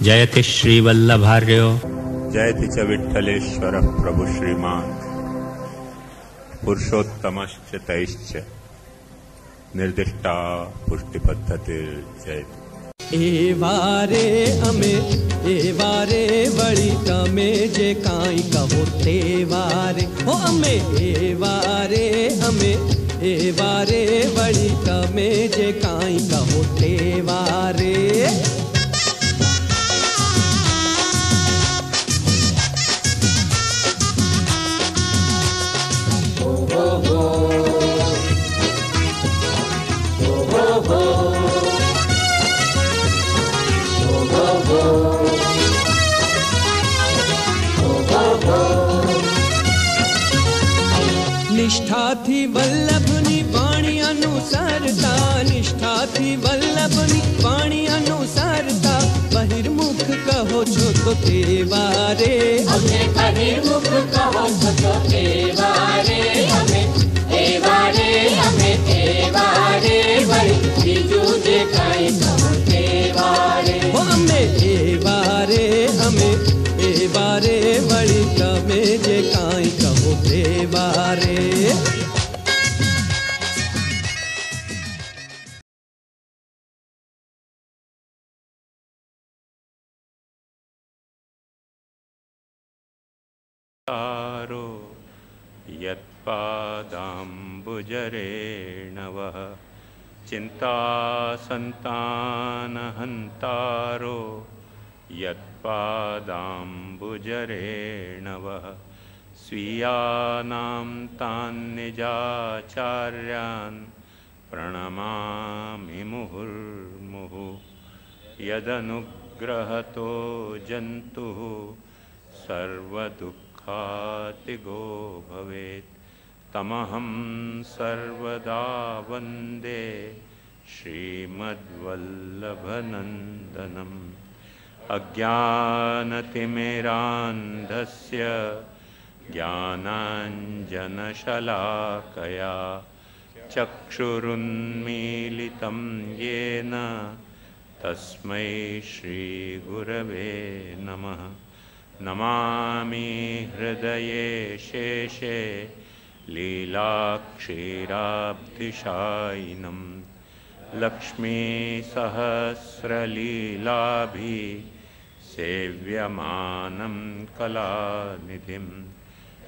जयति श्रीवल्लभार्यो जयति च विठ्ठलेश्वरः प्रभु श्रीमान् पुरुषोत्तमश्च तैश्च निर्दिष्टा पुष्टिपद्धतिर्जयति। एवारे वड़ी तमे जे काई कहो तेवारे हो अमे एवारे वड़ी तमे जे काई कहो तेवारे। निष्ठा थी वल्लभनी वाणी अनुसारता, निष्ठा थी वल्लभनी वाणी अनुसारता। बहिर्मुख कहो छो तो तेवारे हमें बहिर्मुख कहो छो तो तेवारे हमें तेवारे बड़ी बीजू जे काई कहो तेवारे हो हमें एवारे बड़ी तमे जे काई कहो तेवारे। तारो यत्पादाम्बुजरेणवः चिन्तासन्तानहन्तारो यत्पादाम्बुजरेणवः स्वीयानां तान् निजाचार्यान् प्रणमामि मुहुर्मुहुः। यदनुग्रहतो जन्तुः सर्वदुःखातिगो भवेत् तमहं सर्वदा वन्दे श्रीमद्वल्लभनन्दनम्। अज्ञानतिमिरान्धस्य ज्ञानाञ्जनशलाकया चक्षुरुन्मीलितं येन तस्मै श्रीगुरवे नमः। नमामि हृदये शेषे लीलाक्षीराब्धिशायिनं लक्ष्मीसहस्रलीलाभिः सेव्यमानं कलानिधिं।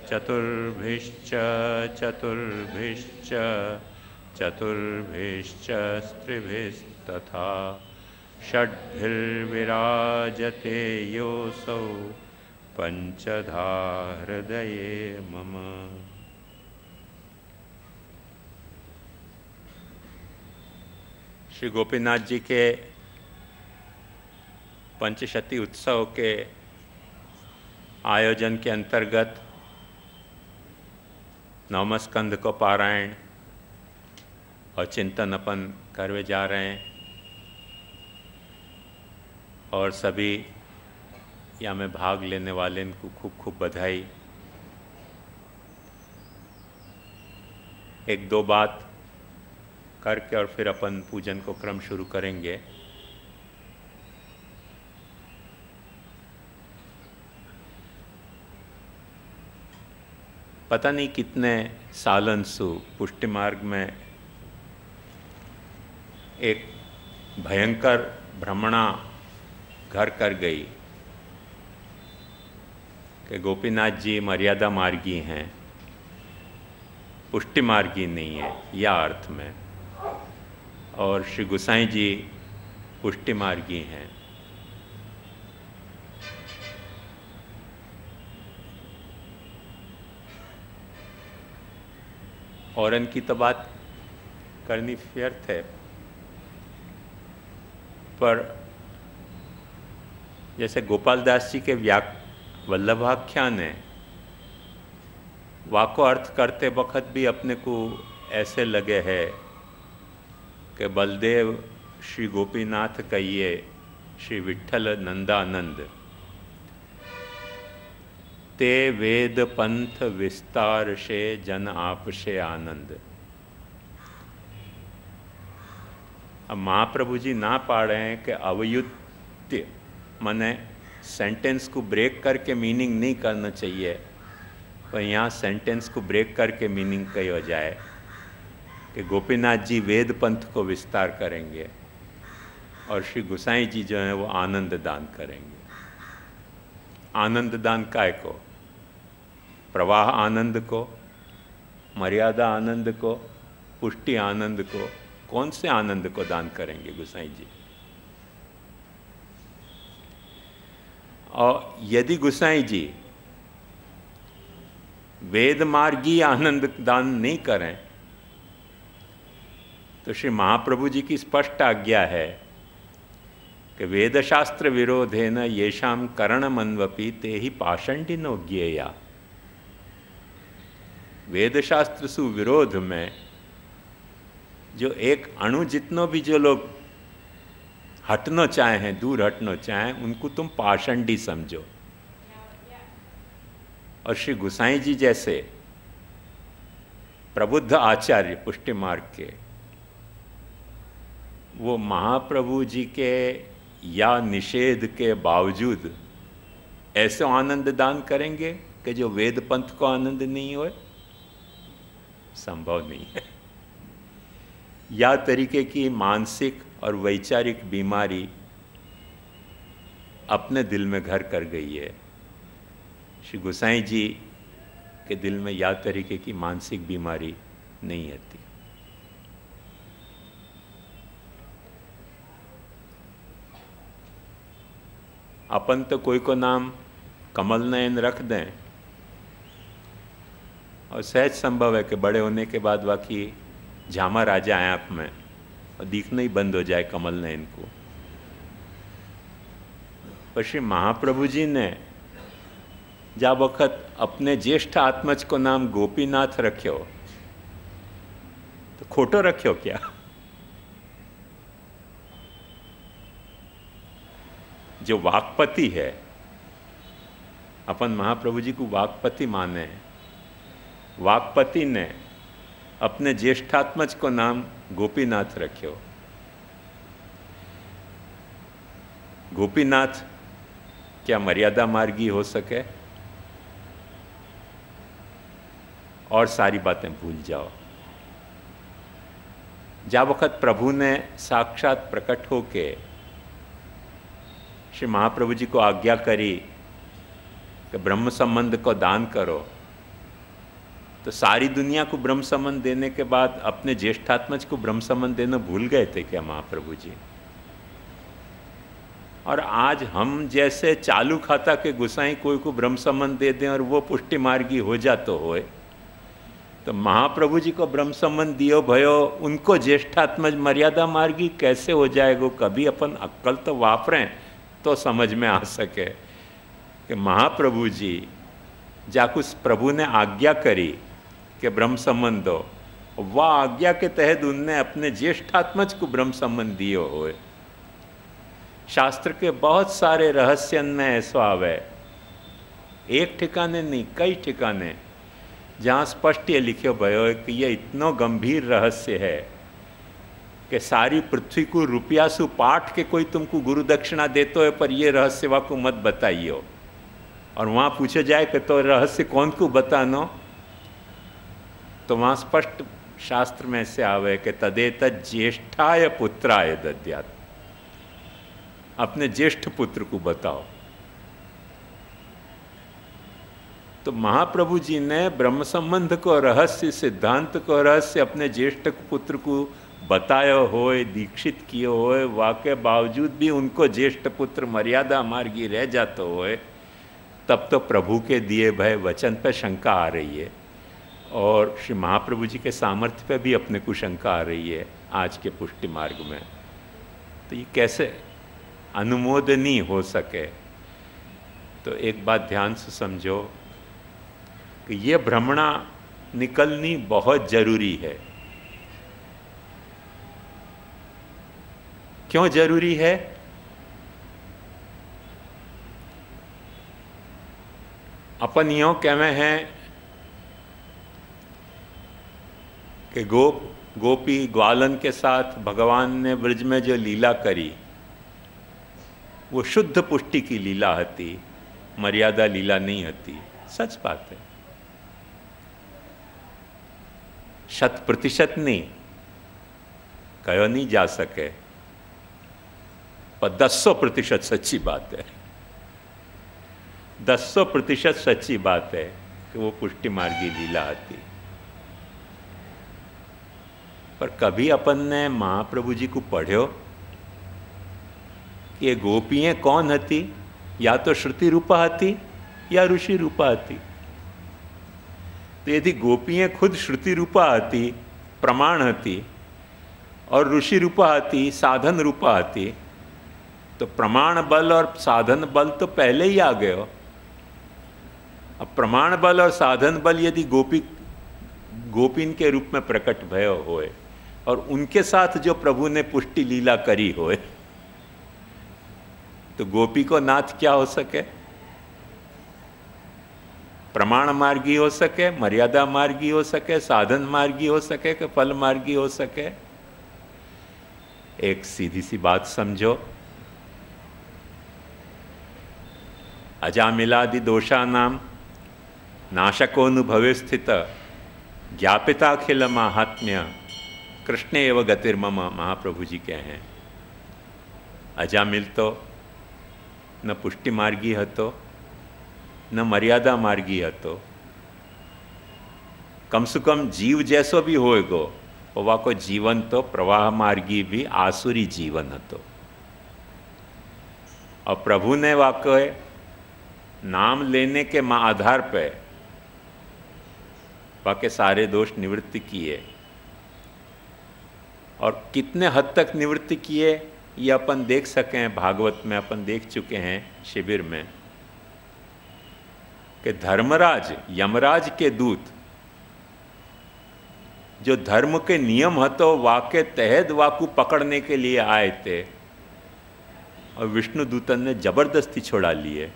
चतुर्भिश्च स्त्रिभिस्तथा षड्भिर्विराजते योऽसौ पंचधा हृदये मम। श्री गोपीनाथ जी के पंचशती उत्सव के आयोजन के अंतर्गत नवम स्कंद को पारायण और चिंतन अपन करवे जा रहे हैं और सभी या में भाग लेने वाले इनको खूब खूब बधाई। एक दो बात करके और फिर अपन पूजन को क्रम शुरू करेंगे। पता नहीं कितने सालन सु पुष्टि मार्ग में एक भयंकर भ्रमणा घर कर गई कि गोपीनाथ जी मर्यादा मार्गी हैं, पुष्टि मार्गी नहीं है या अर्थ में, और श्री गोसाई जी पुष्टि मार्गी हैं। और इनकी तो बात करनी व्यर्थ है, पर जैसे गोपाल दास जी के वल्लभाख्यान है, वाको अर्थ करते वक्त भी अपने को ऐसे लगे है कि बलदेव श्री गोपीनाथ कहिए श्री विठ्ठल नंदानंद ते वेद पंथ विस्तार से जन आपसे आनंद। अब महाप्रभु जी ना पा रहे हैं कि अवयुत्य माने सेंटेंस को ब्रेक करके मीनिंग नहीं करना चाहिए, पर यहाँ सेंटेंस को ब्रेक करके मीनिंग कही हो जाए कि गोपीनाथ जी वेद पंथ को विस्तार करेंगे और श्री गोसाई जी जो हैं वो आनंद दान करेंगे। आनंद दान काय को? प्रवाह आनंद को, मर्यादा आनंद को, पुष्टि आनंद को, कौन से आनंद को दान करेंगे गोसाई जी? और यदि गोसाई जी वेद मार्गी आनंद दान नहीं करें तो श्री महाप्रभु जी की स्पष्ट आज्ञा है कि वेदशास्त्र विरोधेन येषाम करणमन्वपि ते ही पाषंडिनो ज्ञेया। वेदशास्त्र सु विरोध में जो एक अणु जितनो भी जो लोग हटना चाहें, दूर हटना चाहें, उनको तुम पाषंडी समझो। और श्री गोसाई जी जैसे प्रबुद्ध आचार्य पुष्टि मार्ग के, वो महाप्रभु जी के या निषेध के बावजूद ऐसे आनंद दान करेंगे कि जो वेद पंथ को आनंद नहीं होए? संभव नहीं है। या तरीके की मानसिक और वैचारिक बीमारी अपने दिल में घर कर गई है। श्री गोसाई जी के दिल में या तरीके की मानसिक बीमारी नहीं आती। अपन तो कोई को नाम कमल नयन रख दें और सहज संभव है कि बड़े होने के बाद बाकी झामर आ जाए आँख में और दिखना ही बंद हो जाए कमल नयन को। पर श्री महाप्रभु जी ने जब वक्त अपने ज्येष्ठ आत्मज को नाम गोपीनाथ रख्यो तो खोटो रख्यो क्या? जो वाक्पति है, अपन महाप्रभु जी को वाक्पति माने, वाक्पति ने अपने ज्येष्ठात्मज को नाम गोपीनाथ रख्यो। गोपीनाथ क्या मर्यादा मार्गी हो सके? और सारी बातें भूल जाओ। जब वक्त प्रभु ने साक्षात प्रकट होके श्री महाप्रभु जी को आज्ञा करी कि ब्रह्म संबंध को दान करो, तो सारी दुनिया को ब्रह्म संबंध देने के बाद अपने ज्येष्ठात्मज को ब्रह्म संबंध देना भूल गए थे क्या महाप्रभु जी? और आज हम जैसे चालू खाता के गुसाई कोई को ब्रह्म संबंध दे दें और वो पुष्टि मार्गी हो जाते होए, तो महाप्रभु जी को ब्रह्म संबंध दियो भयो, उनको ज्येष्ठात्मज मर्यादा मार्गी कैसे हो जाएगा? कभी अपन अक्कल तो वापरें तो समझ में आ सके कि महाप्रभु जी जाकु प्रभु ने आज्ञा करी कि ब्रह्म संबंध दो, वह आज्ञा के तहत उनने अपने ज्येष्ठात्मज को ब्रह्म संबंध दियो होए। शास्त्र के बहुत सारे रहस्य में ऐसा आवे, एक ठिकाने नहीं कई ठिकाने, जहाँ स्पष्ट ये लिखे भयो कि यह इतना गंभीर रहस्य है कि सारी पृथ्वी को रुपया सु पाठ के कोई तुमको गुरु दक्षिणा देते हो, पर ये रहस्य वा को मत बताइयो। और वहाँ पूछे जाए कि तो रहस्य कौन को बतानो, तो वहाँ स्पष्ट शास्त्र में से आवे कि तदेत ज्येष्ठाय पुत्राय दद्यात्, अपने ज्येष्ठ पुत्र को बताओ। तो महाप्रभु जी ने ब्रह्म संबंध को रहस्य, सिद्धांत को रहस्य अपने ज्येष्ठ पुत्र को बताया होए, दीक्षित किए होए, वाके बावजूद भी उनको ज्येष्ठ पुत्र मर्यादा मार्गी रह जाते होए, तब तो प्रभु के दिए भय वचन पर शंका आ रही है। और श्री महाप्रभु जी के सामर्थ्य पे भी अपने को शंका आ रही है आज के पुष्टि मार्ग में। तो ये कैसे अनुमोदनीय हो सके? तो एक बात ध्यान से समझो कि ये भ्रमणा निकलनी बहुत जरूरी है। क्यों जरूरी है? अपन यूं कहवे हैं कि गोपी ग्वालन के साथ भगवान ने ब्रज में जो लीला करी, वो शुद्ध पुष्टि की लीला हती, मर्यादा लीला नहीं हती। सच बात है, 100% नहीं कहो नहीं जा सके, पर 1000% सच्ची बात है। 1000% सच्ची बात है कि वो पुष्टि मार्गी लीला आती। पर कभी अपन ने महाप्रभु जी को पढ़्यो कि ये गोपियां कौन हती? या तो श्रुति रूपा हती या ऋषि रूपा हती। तो यदि गोपियां खुद श्रुति रूपा हती, प्रमाण हती, और ऋषि रूपा हती, साधन रूपा हती, तो प्रमाण बल और साधन बल तो पहले ही आ गए हो। अब प्रमाण बल और साधन बल यदि गोपीन के रूप में प्रकट भय होए और उनके साथ जो प्रभु ने पुष्टि लीला करी होए, तो गोपी को नाथ क्या हो सके? प्रमाण मार्गी हो सके, मर्यादा मार्गी हो सके, साधन मार्गी हो सके कि फल मार्गी हो सके? एक सीधी सी बात समझो, अजामिलादि दोषानाम नाशकोनुभवे स्थित ज्ञापिताखिल माहात्म्य कृष्ण एव गतिर्मम, महाप्रभु जी के हैं। अजामिल तो न पुष्टि मार्गी हतो न मर्यादा मार्गी हतो। कम से कम जीव जैसो भी होएगो वो को जीवन तो प्रवाह मार्गी भी आसुरी जीवन हतो। और प्रभु ने वाकई नाम लेने के आधार पे वाकई सारे दोष निवृत्ति किए। और कितने हद तक निवृत्ति किए ये अपन देख सके हैं, भागवत में अपन देख चुके हैं शिविर में, कि धर्मराज यमराज के दूत जो धर्म के नियम हतो वाके तहत वाकू पकड़ने के लिए आए थे, और विष्णु दूतन ने जबरदस्ती छोड़ा लिए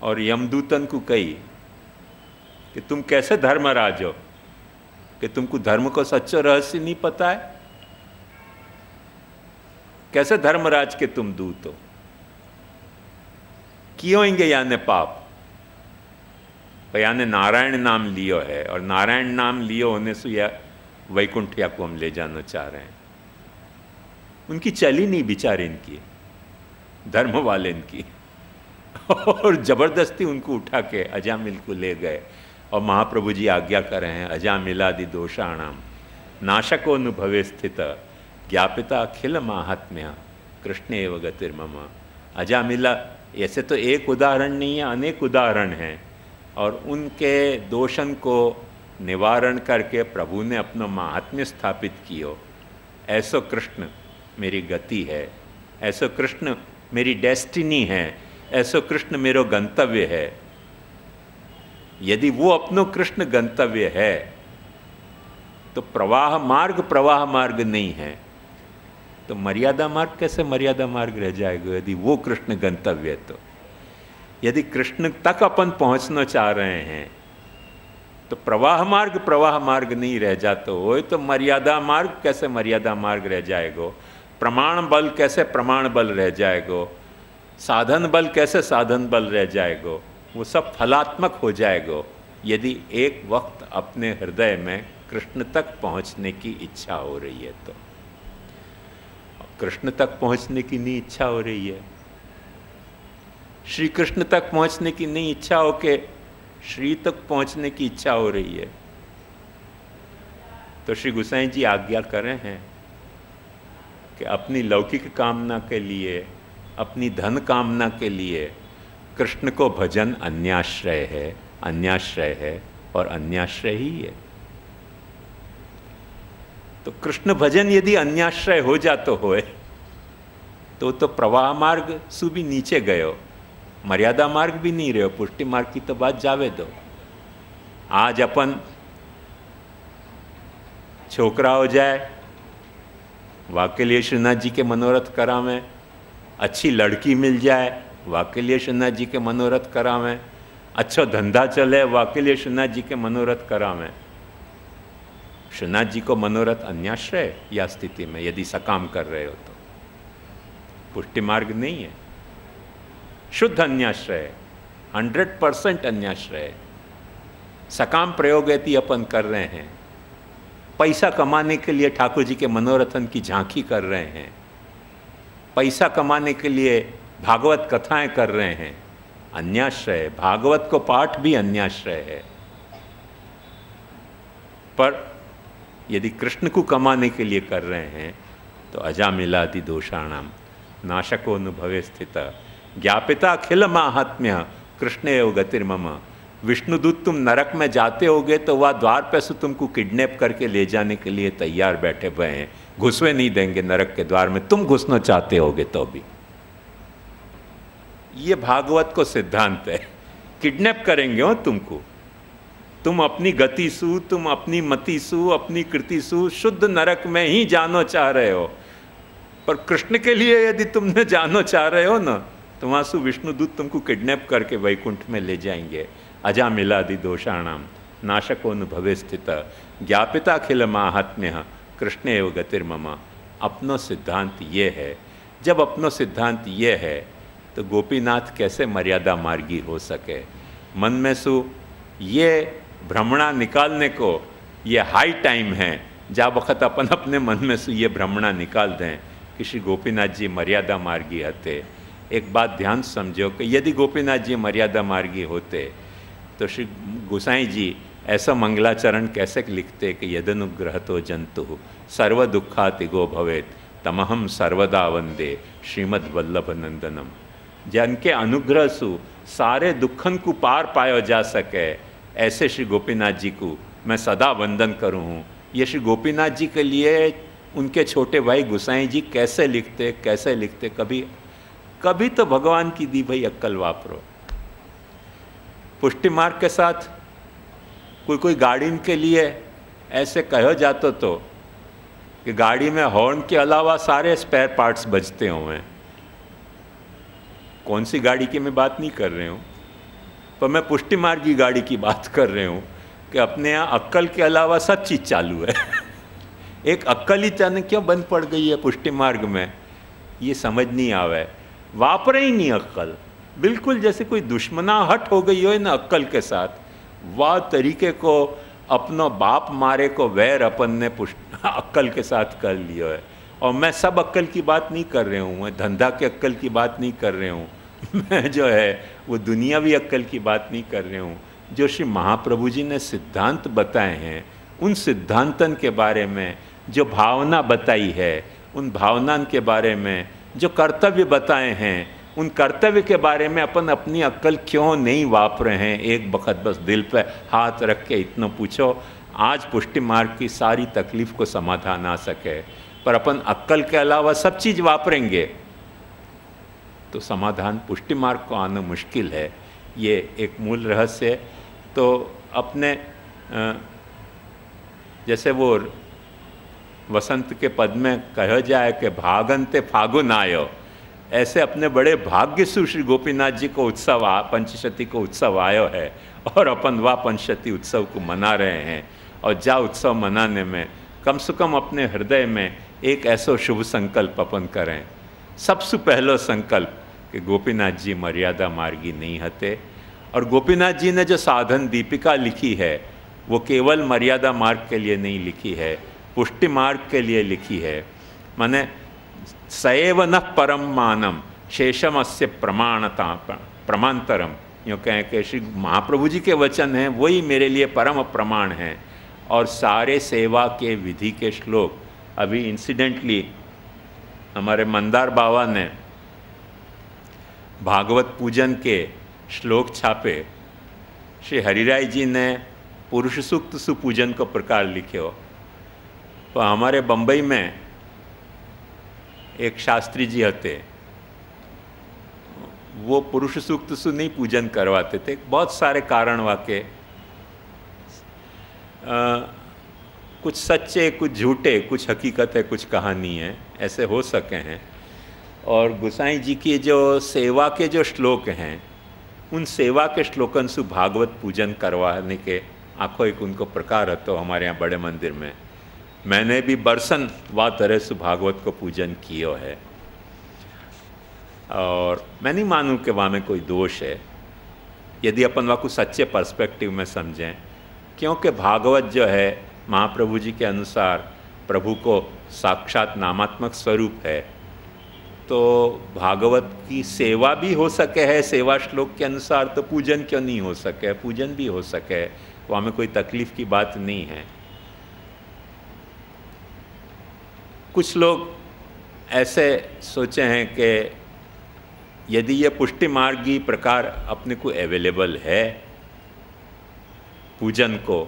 और यमदूतन को कही कि तुम कैसे धर्मराज हो कि तुमको धर्म को सच्चो रहस्य नहीं पता है? कैसे धर्मराज के तुम दूत हो? क्यों होंगे याने पाप? याने नारायण नाम लियो है, और नारायण नाम लियो होने से या वैकुंठिया को हम ले जाना चाह रहे हैं। उनकी चली नहीं बिचारे इनकी, धर्म वाले इनकी, और जबरदस्ती उनको उठा के अजामिल को ले गए। और महाप्रभु जी आज्ञा कर रहे हैं, अजामिलादि दोषाणाम नाशकोनुभवे स्थित ज्ञापिता अखिल माहात्म्य कृष्ण एव गतिर्मम। अजामिला ऐसे तो एक उदाहरण नहीं है, अनेक उदाहरण हैं, और उनके दोषन को निवारण करके प्रभु ने अपना महात्म्य स्थापित कियो। ऐसो कृष्ण मेरी गति है, ऐसो कृष्ण मेरी डेस्टिनी है, ऐसो कृष्ण मेरो गंतव्य है। यदि वो अपनो कृष्ण गंतव्य है तो प्रवाह मार्ग नहीं है, तो मर्यादा मार्ग कैसे मर्यादा मार्ग रह जाएगा? यदि वो कृष्ण गंतव्य है तो यदि कृष्ण तक अपन पहुंचना चाह रहे हैं तो प्रवाह मार्ग नहीं रह जाता हो, तो मर्यादा मार्ग कैसे मर्यादा मार्ग रह जाएगो? प्रमाण बल कैसे प्रमाण बल रह जाएगो? साधन बल कैसे साधन बल रह जाएगो? वो सब फलात्मक हो जाएगो यदि एक वक्त अपने हृदय में कृष्ण तक पहुंचने की इच्छा हो रही है। तो कृष्ण तक पहुंचने की नहीं इच्छा हो रही है, श्री कृष्ण तक पहुंचने की नहीं इच्छा हो के श्री तक पहुंचने की इच्छा हो रही है, तो श्री गोसाई जी आज्ञा कर रहे हैं कि अपनी लौकिक कामना के लिए, अपनी धन कामना के लिए कृष्ण को भजन अन्याश्रय है और अन्याश्रय ही है। तो कृष्ण भजन यदि अन्याश्रय हो जातो होए तो प्रवाह मार्ग सु भी नीचे गयो, मर्यादा मार्ग भी नहीं रहो, पुष्टि मार्ग की तो बात जावे दो। आज अपन छोकरा हो जाए वाके लिए श्रीनाथ जी के मनोरथ करावें, अच्छी लड़की मिल जाए वाके लिए श्रीनाथ जी के मनोरथ करावें, अच्छा धंधा चले वाके लिए श्रीनाथ जी के मनोरथ करावें। श्रीनाथ जी को मनोरथ अन्याश्रय या स्थिति में यदि सकाम कर रहे हो तो पुष्टि मार्ग नहीं है, शुद्ध अन्याश्रय, 100% अन्याश्रय। सकाम प्रयोग यदि अपन कर रहे हैं, पैसा कमाने के लिए ठाकुर जी के मनोरथन की झांकी कर रहे हैं, पैसा कमाने के लिए भागवत कथाएं कर रहे हैं, अन्याश्रय। भागवत को पाठ भी अन्याश्रय है। पर यदि कृष्ण को कमाने के लिए कर रहे हैं तो अजामिलादि दोषाणाम नाशको अनुभवे स्थित ज्ञापिता अखिल माहात्म्य कृष्ण एव गतिर्मम। विष्णुदूत तुम नरक में जाते होगे तो वह द्वार पे से तुमको किडनैप करके ले जाने के लिए तैयार बैठे हुए हैं, घुसवे नहीं देंगे नरक के द्वार में, तुम घुसना चाहते होगे तो भी। ये भागवत को सिद्धांत है, किडनैप करेंगे हो तुमको, तुम अपनी गति सु, तुम अपनी मति सु, अपनी कृति सु शुद्ध नरक में ही जानो चाह रहे हो। पर कृष्ण के लिए यदि तुमने जानो चाह रहे हो ना, तो वहाँ सु विष्णुदूत तुमको किडनैप करके वैकुंठ में ले जाएंगे। अजामिलादि दोषाणाम नाशकोनुभवे स्थित ज्ञापिता अखिल माहात्म्य कृष्ण एव गतिर्मम। अपनो सिद्धांत ये है। जब अपनो सिद्धांत ये है तो गोपीनाथ कैसे मर्यादा मार्गी हो सके। मन में सु ये भ्रमणा निकालने को ये हाई टाइम है, जा वक़्त अपन अपने मन में से ये भ्रमणा निकाल दें कि श्री गोपीनाथ जी मर्यादा मार्गी हते। एक बात ध्यान समझो कि यदि गोपीनाथ जी मर्यादा मार्गी होते तो श्री गोसाई जी ऐसा मंगलाचरण कैसे लिखते कि यदनुग्रह तो जंतु सर्व दुखातिगो भवेत तमहम सर्वदा वंदे श्रीमद् वल्लभ नंदनम। जिनके अनुग्रह सु सारे दुखन को पार पायो जा सके, ऐसे श्री गोपीनाथ जी को मैं सदा वंदन करूँ हूँ। ये श्री गोपीनाथ जी के लिए उनके छोटे भाई गोसाई जी कैसे लिखते, कभी तो भगवान की दी भाई अक्कल वापरो। पुष्टि मार्ग के साथ कोई गाड़ी के लिए ऐसे कहो जातो तो कि गाड़ी में हॉर्न के अलावा सारे स्पेयर पार्ट्स बजते हुए। कौन सी गाड़ी की मैं बात नहीं कर रही हूँ, पर मैं पुष्टि मार्ग की गाड़ी की बात कर रही हूँ कि अपने यहाँ अक्कल के अलावा सब चीज़ चालू है। एक अक्कल ही चाने क्यों बंद पड़ गई है पुष्टि मार्ग में, ये समझ नहीं आवे। वापरे ही नहीं अक्कल, बिल्कुल जैसे कोई दुश्मनाहट हो गई हो ना अक्कल के साथ। वाह तरीके को अपनो बाप मारे को वैर अपन ने अक्कल के साथ कर लिया है। और मैं सब अक्कल की बात नहीं कर रही हूँ, मैं धंधा के अक्कल की बात नहीं कर रही हूँ, मैं जो है वो दुनियावी अक्कल की बात नहीं कर रही हूँ। जो श्री महाप्रभु जी ने सिद्धांत बताए हैं, उन सिद्धांतन के बारे में जो भावना बताई है, उन भावना के बारे में जो कर्तव्य बताए हैं, उन कर्तव्य के बारे में अपन अपनी अक्ल क्यों नहीं वापरे हैं। एक वक्त बस दिल पे हाथ रख के इतना पूछो, आज पुष्टि मार्ग की सारी तकलीफ को समाधान आ सके। पर अपन अक्ल के अलावा सब चीज़ वापरेंगे तो समाधान पुष्टि मार्ग को आना मुश्किल है। ये एक मूल रहस्य है। तो अपने जैसे वो वसंत के पद में कहा जाए कि भागंते फागुन आयो, ऐसे अपने बड़े भाग्य से श्री गोपीनाथ जी को उत्सव पंचशती को उत्सव आयो है और अपन वह पंचशती उत्सव को मना रहे हैं। और जा उत्सव मनाने में कम से कम अपने हृदय में एक ऐसा शुभ संकल्प अपन करें। सबसे पहला संकल्प कि गोपीनाथ जी मर्यादा मार्गी नहीं हते। और गोपीनाथ जी ने जो साधन दीपिका लिखी है वो केवल मर्यादा मार्ग के लिए नहीं लिखी है, पुष्टि मार्ग के लिए लिखी है। माने सएव न परम मानम शेषम अस्य प्रमाणतरम, यूँ कहें कि श्री महाप्रभु जी के वचन हैं वही मेरे लिए परम प्रमाण हैं। और सारे सेवा के विधि के श्लोक अभी इंसिडेंटली हमारे मंदार बाबा ने भागवत पूजन के श्लोक छापे, श्री हरिराय जी ने पुरुष सूक्त सुपूजन को प्रकार लिखे हो। तो हमारे बम्बई में एक शास्त्री जी होते, वो पुरुष सूक्त सु नहीं पूजन करवाते थे। बहुत सारे कारण वाके, कुछ सच्चे कुछ झूठे, कुछ हकीकत है कुछ कहानी है, ऐसे हो सके हैं। और गोसाई जी की जो सेवा के जो श्लोक हैं, उन सेवा के श्लोकन से भागवत पूजन करवाने के आखो एक उनको प्रकार है। तो हमारे यहाँ बड़े मंदिर में मैंने भी बरसन व तरह से भागवत को पूजन किया है। और मैं नहीं मानूं कि वहाँ में कोई दोष है, यदि अपन वहाँ को सच्चे पर्सपेक्टिव में समझें, क्योंकि भागवत जो है महाप्रभु जी के अनुसार प्रभु को साक्षात नामात्मक स्वरूप है, तो भागवत की सेवा भी हो सके है सेवा श्लोक के अनुसार, तो पूजन क्यों नहीं हो सके, पूजन भी हो सके, वहाँ में कोई तकलीफ की बात नहीं है। कुछ लोग ऐसे सोचे हैं कि यदि ये पुष्टि मार्गी प्रकार अपने को अवेलेबल है पूजन को,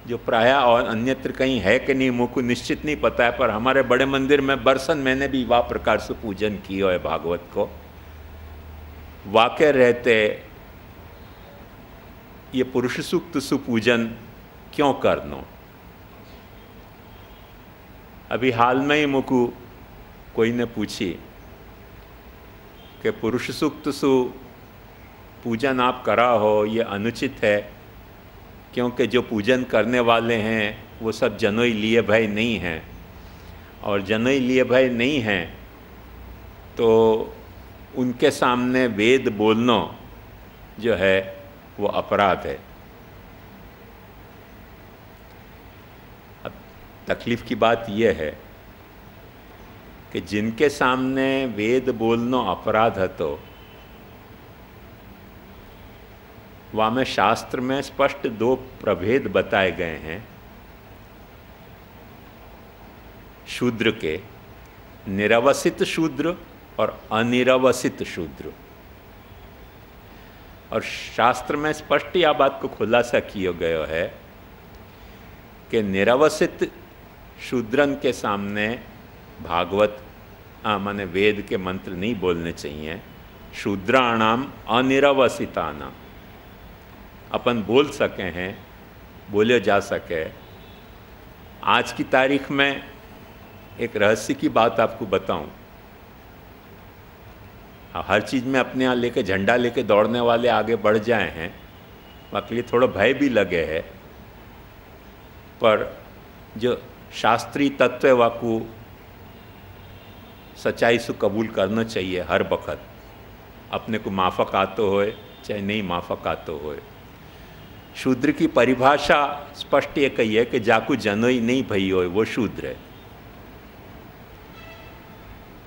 जो प्रायः और अन्यत्र कहीं है कि नहीं मुझको निश्चित नहीं पता है, पर हमारे बड़े मंदिर में बरसन मैंने भी वह प्रकार से पूजन किया है भागवत को, वाक्य रहते ये पुरुष सूक्त सुपूजन क्यों करनो। अभी हाल में ही मुझको कोई ने पूछी कि पुरुष सूक्त सु पूजन आप करा हो, ये अनुचित है, क्योंकि जो पूजन करने वाले हैं वो सब जनोई लिए भय नहीं हैं, और जनोई लिए भय नहीं हैं तो उनके सामने वेद बोलना जो है वो अपराध है। अब तकलीफ़ की बात यह है कि जिनके सामने वेद बोलना अपराध है, तो वहाँ में शास्त्र में स्पष्ट दो प्रभेद बताए गए हैं शूद्र के, निरवसित शूद्र और अनिरवसित शूद्र। और शास्त्र में स्पष्ट यह बात को खुलासा किया गया है कि निरवसित शूद्रन के सामने भागवत माने वेद के मंत्र नहीं बोलने चाहिए। शूद्राणाम अनिरवसितानाम, अपन बोल सके हैं, बोले जा सके। आज की तारीख में एक रहस्य की बात आपको बताऊं, हर चीज़ में अपने यहाँ लेके झंडा लेके दौड़ने वाले आगे बढ़ जाए हैं, वाकई लिए थोड़ा भय भी लगे है, पर जो शास्त्रीय तत्व है वाकू सच्चाई से कबूल करना चाहिए हर वक्त, अपने को माफक आते होए चाहे नहीं माफक आते होए। शूद्र की परिभाषा स्पष्ट ये कही है कि जाकू जनोई नहीं भई होए वो शूद्र है।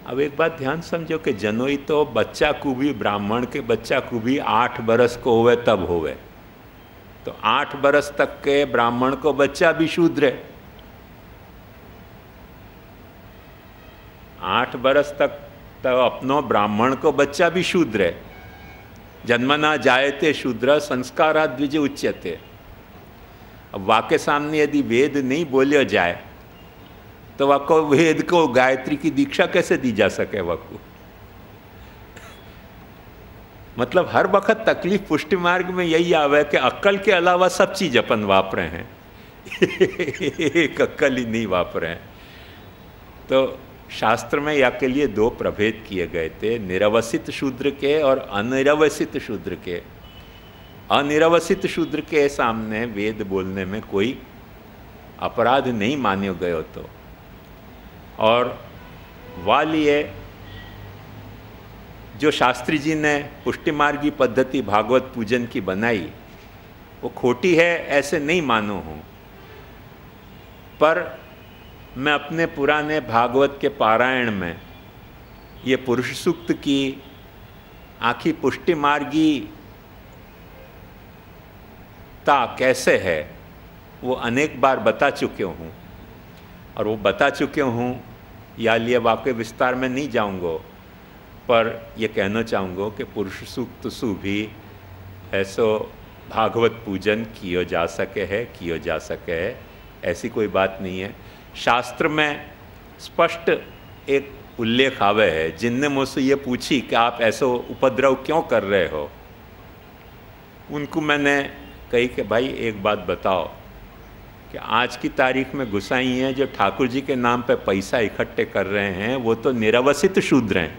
अब एक बात ध्यान समझो कि जनोई तो बच्चा को भी, ब्राह्मण के बच्चा को भी 8 बरस को होवे तब होवे, तो 8 बरस तक के ब्राह्मण को बच्चा भी शूद्र है। 8 बरस तक तो अपनो ब्राह्मण को बच्चा भी शूद्र है। जन्मना जायते शूद्र संस्कारा द्विज उच्यते। अब वाके सामने यदि वेद नहीं बोलिया जाए तो वाको वेद को गायत्री की दीक्षा कैसे दी जा सके वाको। मतलब हर वक्त तकलीफ पुष्टि मार्ग में यही आवे कि अक्ल के अलावा सब चीज अपन वापरे हैं एक अक्ल ही नहीं वापरे हैं। तो शास्त्र में या के लिए 2 प्रभेद किए गए थे, निरवसित शूद्र के और अनिरवसित शूद्र के। अनिरवसित शूद्र के सामने वेद बोलने में कोई अपराध नहीं मान्यो गयो तो, और वालिए जो शास्त्री जी ने पुष्टि मार्गी पद्धति भागवत पूजन की बनाई वो खोटी है ऐसे नहीं मानो हूँ, पर मैं अपने पुराने भागवत के पारायण में ये पुरुष सूक्त की आखी पुष्टि मार्गी ता कैसे है वो अनेक बार बता चुके हूँ, और वो बता चुके हूँ या लिए वाकई विस्तार में नहीं जाऊँगा, पर ये कहना चाहूँगा कि पुरुष सूक्त सु भी ऐसो भागवत पूजन किया जा सके है, किया जा सके है, ऐसी कोई बात नहीं है। शास्त्र में स्पष्ट एक उल्लेख आवे है, जिनने मुझसे ये पूछी कि आप ऐसा उपद्रव क्यों कर रहे हो, उनको मैंने कही कि भाई एक बात बताओ कि आज की तारीख में गुसाई हैं जो ठाकुर जी के नाम पे पैसा इकट्ठे कर रहे हैं वो तो निरवसित शूद्र हैं,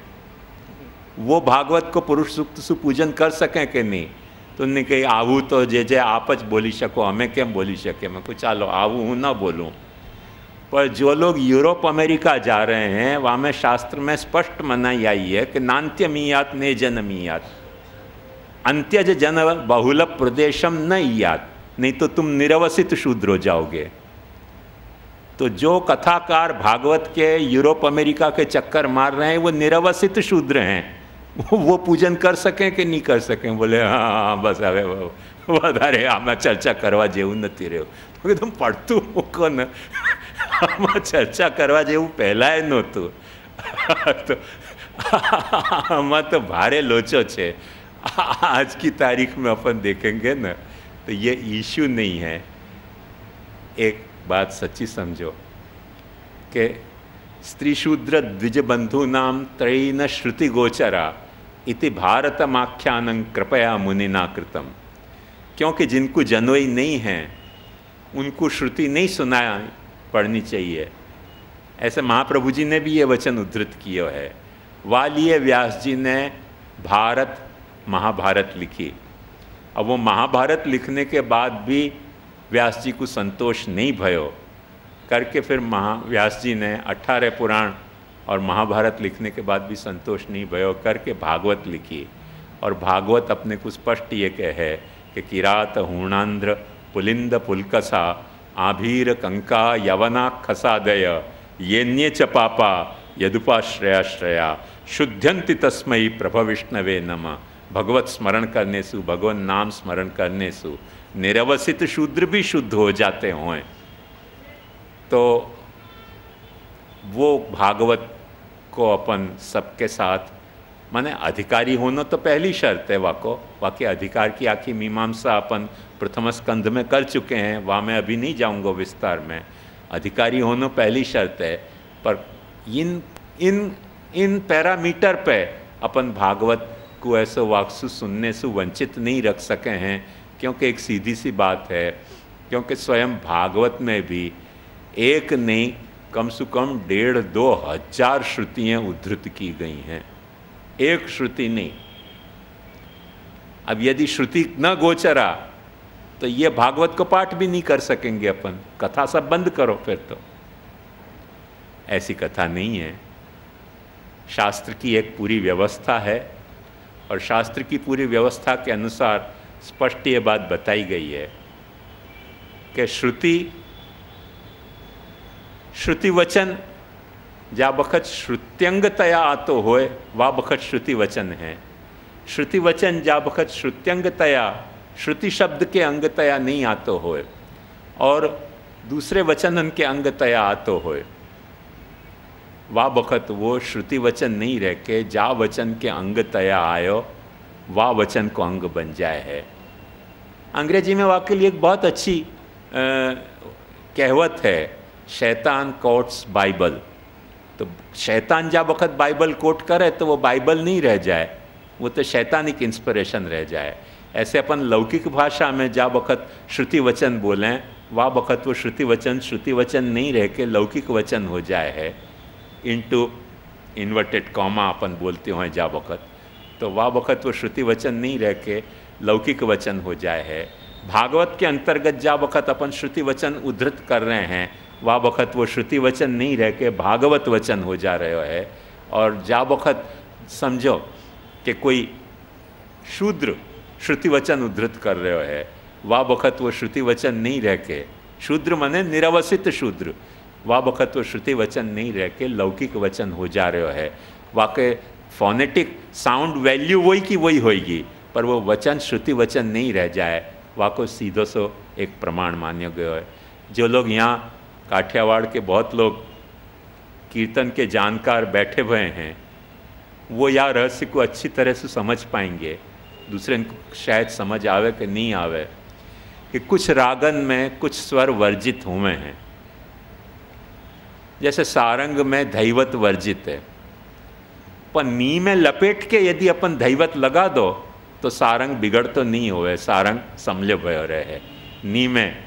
वो भागवत को पुरुष सूक्त से पूजन कर सकें कि नहीं। तो उन्होंने कही आवू तो जे आप ज बोली सको, हमें केम बोली सके। मैं कुछ चालो आवू हूँ ना बोलूँ, पर जो लोग यूरोप अमेरिका जा रहे हैं वहाँ में शास्त्र में स्पष्ट मनाई आई है कि नान्त्यमीयात ने जनमीयात, अंत्यज जन बहुल प्रदेशम न ईयात, नहीं तो तुम निरवसित शूद्र हो जाओगे। तो जो कथाकार भागवत के यूरोप अमेरिका के चक्कर मार रहे हैं वो निरवसित शूद्र हैं। वो पूजन कर सकें कि नहीं कर सकें? बोले हाँ बस હવે વધારે આમાં ચર્ચા કરવા જેવું નથી રહ્યું। તો એકદમ પડતું મૂકો ને, આમાં ચર્ચા કરવા જેવું પહેલાંય નહોતું, તો આમાં તો ભારે લોચો છે। आज की तारीख में अपन देखेंगे ना तो ये इश्यू नहीं है। एक बात सच्ची समझो कि स्त्री शूद्र द्विज बंधु नाम त्रयीन श्रुति गोचरा इति भारतमाख्यानं कृपया मुनिना कृतम। क्योंकि जिनको जनोई नहीं है उनको श्रुति नहीं सुनाया पढ़नी चाहिए, ऐसे महाप्रभु जी ने भी ये वचन उद्धृत किया है। वालिये व्यास जी ने भारत महाभारत लिखी। अब वो महाभारत लिखने के बाद भी व्यास जी को संतोष नहीं भयो करके फिर व्यास जी ने 18 पुराण और महाभारत लिखने के बाद भी संतोष नहीं भयो करके भागवत लिखी। और भागवत अपने को स्पष्ट ये कहे कि किरात हूणांध्र पुलिंद पुलकसा आभीर कंका यवना खसादय येन्ये च पापा यदुपाश्रयाश्रया शुद्ध्यंति तस्मै प्रभ विष्णवे नमः। भगवत स्मरण करने से, भगवान नाम स्मरण करने से निरवसित शूद्र भी शुद्ध हो जाते हों। तो वो भागवत को अपन सबके साथ, माने अधिकारी होना तो पहली शर्त है। वाके अधिकार की आखी मीमांसा अपन प्रथम स्कंध में कर चुके हैं, वहाँ मैं अभी नहीं जाऊँगा विस्तार में। अधिकारी होना पहली शर्त है, पर इन पैरामीटर पे अपन भागवत को ऐसे वाक्सु सुनने से वंचित नहीं रख सके हैं। क्योंकि एक सीधी सी बात है, क्योंकि स्वयं भागवत में भी एक नहीं कम से कम 1,500-2 हजार श्रुतियाँ उद्धृत की गई हैं, एक श्रुति नहीं। अब यदि श्रुति न गोचरा तो ये भागवत को पाठ भी नहीं कर सकेंगे अपन, कथा सब बंद करो फिर। तो ऐसी कथा नहीं है। शास्त्र की एक पूरी व्यवस्था है और शास्त्र की पूरी व्यवस्था के अनुसार स्पष्ट ये बात बताई गई है कि श्रुति वचन जा बखत श्रुत्यंगतया आतो होए वा बखत श्रुति वचन है। श्रुति वचन जा बखत श्रुत्यंगतया, श्रुति शब्द के अंगतया नहीं आतो होए और दूसरे वचन के अंगतया आतो होए, वा बखत वो श्रुति वचन नहीं रह के जा वचन के अंगतया आयो वा वचन को अंग बन जाए है। अंग्रेजी में वाकई लिए एक बहुत अच्छी कहवत है, शैतान कोट्स बाइबल। तो शैतान जा वक्त बाइबल कोट करे तो वो बाइबल नहीं रह जाए, वो तो शैतानिक इंस्पिरेशन रह जाए। ऐसे अपन लौकिक भाषा में जा वक्त श्रुति वचन बोलें, वह वक्त वो श्रुति वचन नहीं रह के लौकिक वचन हो जाए है। इनटू इन्वर्टेड कॉमा अपन बोलते हैं जा वक्त, तो वह वक्त वो श्रुति वचन नहीं रह के लौकिक वचन हो जाए है। भागवत के अंतर्गत जा वक्त अपन श्रुति वचन उद्धृत कर रहे हैं, वह वक्त वो श्रुति वचन नहीं रह के भागवत वचन हो जा रहे है। और जा वक्त समझो कि कोई शूद्र श्रुति वचन उद्धृत कर रहे है, वह वक्त वो श्रुति वचन नहीं रह के, शूद्र माने निरवसित शूद्र, वह वक्त वो श्रुति वचन नहीं रह के लौकिक वचन हो जा रहे है। वाकई फोनेटिक साउंड वैल्यू वही की वही होगी, पर वो वचन श्रुति वचन नहीं रह जाए, वाको सीधो सो एक प्रमाण मान्य गयो है। जो लोग यहाँ काठियावाड़ के बहुत लोग कीर्तन के जानकार बैठे हुए हैं, वो यह रहस्य को अच्छी तरह से समझ पाएंगे। दूसरे को शायद समझ आवे कि नहीं आवे कि कुछ रागन में कुछ स्वर वर्जित हुए हैं। जैसे सारंग में धैवत वर्जित है, पर नी में लपेट के यदि अपन धैवत लगा दो तो सारंग बिगड़ तो नहीं होवे, सारंग समझे भयो रहे। नी में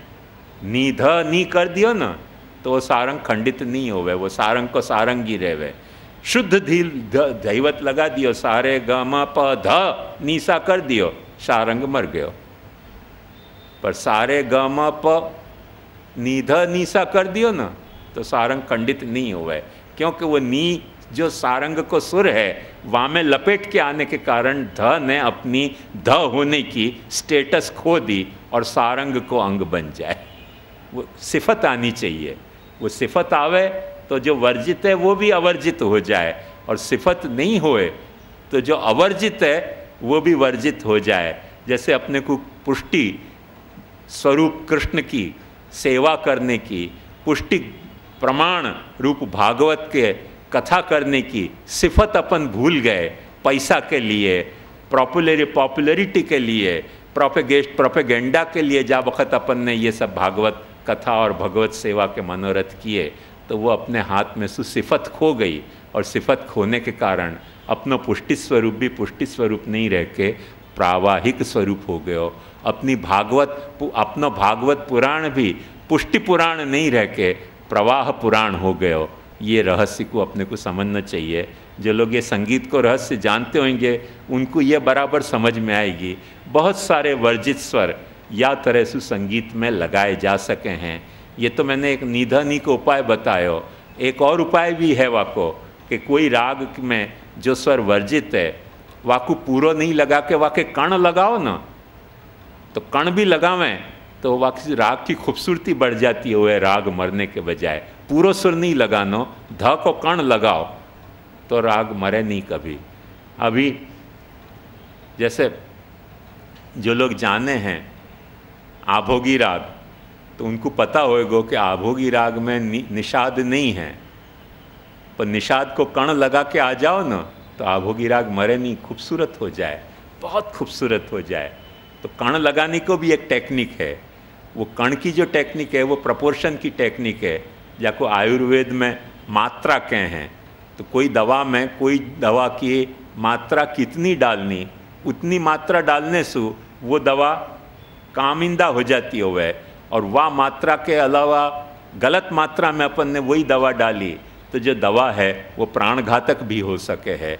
नी ध नी कर दियो ना तो वो सारंग खंडित नहीं होवे, वो सारंग को सारंगी रहे। शुद्ध धील धैवत लगा दियो, सारे ग म प ध नीसा कर दियो, सारंग मर गयो। पर सारे ग म प नी ध नीसा कर दियो ना तो सारंग खंडित नहीं हुए, क्योंकि वो नी जो सारंग को सुर है वहाँ में लपेट के आने के कारण ध ने अपनी ध होने की स्टेटस खो दी और सारंग को अंग बन जाए। वो सिफत आनी चाहिए, वो सिफत आवे तो जो वर्जित है वो भी अवर्जित हो जाए, और सिफत नहीं होए तो जो अवर्जित है वो भी वर्जित हो जाए। जैसे अपने को पुष्टि स्वरूप कृष्ण की सेवा करने की, पुष्टि प्रमाण रूप भागवत के कथा करने की सिफत अपन भूल गए, पैसा के लिए, पॉपुलरिटी के लिए, प्रोपेगेंडा के लिए जा वक़्त अपन ने ये सब भागवत कथा और भगवत सेवा के मनोरथ किए, तो वो अपने हाथ में सिफत खो गई, और सिफत खोने के कारण अपना पुष्टि स्वरूप भी पुष्टि स्वरूप नहीं रह के प्रावाहिक स्वरूप हो गयो। अपना भागवत पुराण भी पुष्टि पुराण नहीं रह के प्रवाह पुराण हो गयो। ये रहस्य को अपने को समझना चाहिए। जो लोग ये संगीत को रहस्य जानते होंगे उनको ये बराबर समझ में आएगी। बहुत सारे वर्जित स्वर या तरह से संगीत में लगाए जा सके हैं। ये तो मैंने एक निधनी को उपाय बतायो। एक और उपाय भी है वाको कि कोई राग में जो स्वर वर्जित है वाकू पूरो नहीं लगा के वाके कण लगाओ ना, तो कण भी लगावें तो वाकई राग की खूबसूरती बढ़ जाती है। वह राग मरने के बजाय पूरो सुर नहीं लगानो, ध को कण लगाओ तो राग मरे नहीं कभी। अभी जैसे जो लोग जाने हैं आभोगी राग, तो उनको पता होएगा कि आभोगी राग में निषाद नहीं है, पर निषाद को कण लगा के आ जाओ ना तो आभोगी राग मरे नहीं, खूबसूरत हो जाए, बहुत खूबसूरत हो जाए। तो कण लगाने को भी एक टेक्निक है। वो कण की जो टेक्निक है वो प्रपोर्शन की टेक्निक है, जाको आयुर्वेद में मात्रा कह हैं। तो कोई दवा में कोई दवा की मात्रा कितनी डालनी, उतनी मात्रा डालने से वो दवा कामिंदा हो जाती हो वह, और वह मात्रा के अलावा गलत मात्रा में अपन ने वही दवा डाली तो जो दवा है वो प्राणघातक भी हो सके है।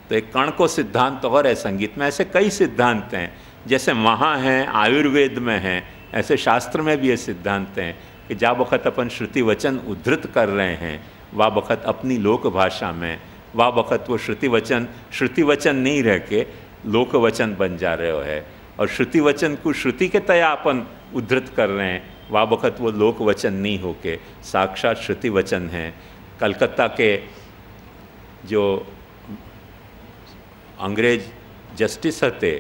तो एक कण को सिद्धांत और है संगीत में। ऐसे कई सिद्धांत हैं, जैसे वहाँ हैं आयुर्वेद में हैं, ऐसे शास्त्र में भी ये सिद्धांत हैं कि जा वक़्त अपन श्रुति वचन उद्धृत कर रहे हैं, वह वक़्त अपनी लोक भाषा में, वह वक़्त वो श्रुति वचन नहीं रह के लोक वचन बन जा रहे हो है, और श्रुति वचन को श्रुति के तया अपन उद्धृत कर रहे हैं, वह वक़्त वो लोक वचन नहीं हो के साक्षात श्रुति वचन हैं। कलकत्ता के जो अंग्रेज जस्टिस थे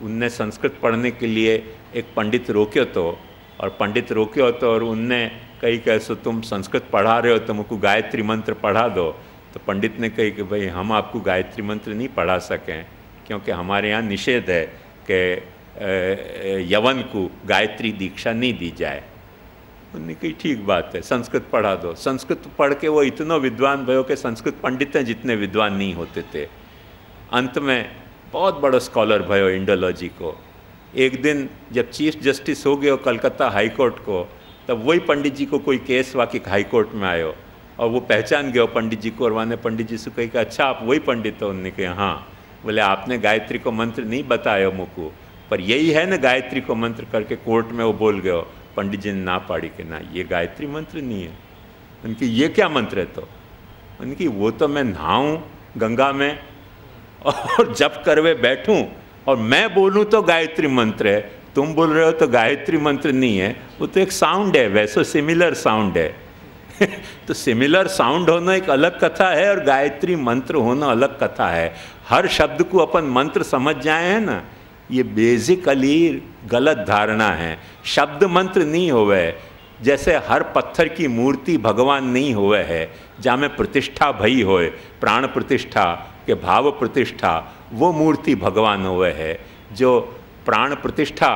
उनने संस्कृत पढ़ने के लिए एक पंडित रोक्यो तो, और उनने कही कैसे तुम संस्कृत पढ़ा रहे हो तो मुझको गायत्री मंत्र पढ़ा दो। तो पंडित ने कही कि भाई हम आपको गायत्री मंत्र नहीं पढ़ा सकें, क्योंकि हमारे यहाँ निषेध है कि यवन को गायत्री दीक्षा नहीं दी जाए। उन्होंने कही ठीक बात है, संस्कृत पढ़ा दो। संस्कृत पढ़ के वो इतना विद्वान भयो कि संस्कृत पंडित हैं जितने विद्वान नहीं होते थे। अंत में बहुत बड़ा स्कॉलर भयो इंडोलॉजी को। एक दिन जब चीफ जस्टिस हो गए कलकत्ता हाई कोर्ट को, तब वही पंडित जी को कोई केस वाकई हाई कोर्ट में आयो, और वो पहचान गया पंडित जी को, और वाने पंडित जी से कही कि अच्छा आप वही पंडित हो? उन्होंने कहा हाँ। बोले आपने गायत्री को मंत्र नहीं बताया मुझको, पर यही है ना गायत्री को मंत्र करके कोर्ट में वो बोल गए। पंडित जी ने ना पाड़ी कि ना ये गायत्री मंत्र नहीं है। उनकी ये क्या मंत्र है? तो उनकी वो तो मैं नहाऊं गंगा में और जप करवे बैठूं और मैं बोलूं तो गायत्री मंत्र है, तुम बोल रहे हो तो गायत्री मंत्र नहीं है। वो तो एक साउंड है, वैसे सिमिलर साउंड है तो सिमिलर साउंड होना एक अलग कथा है और गायत्री मंत्र होना अलग कथा है। हर शब्द को अपन मंत्र समझ जाए हैं ना, ये बेसिकली गलत धारणा है। शब्द मंत्र नहीं होवे, जैसे हर पत्थर की मूर्ति भगवान नहीं हुए है, जहाँ में प्रतिष्ठा भई होए, प्राण प्रतिष्ठा के भाव प्रतिष्ठा, वो मूर्ति भगवान हुए है। जो प्राण प्रतिष्ठा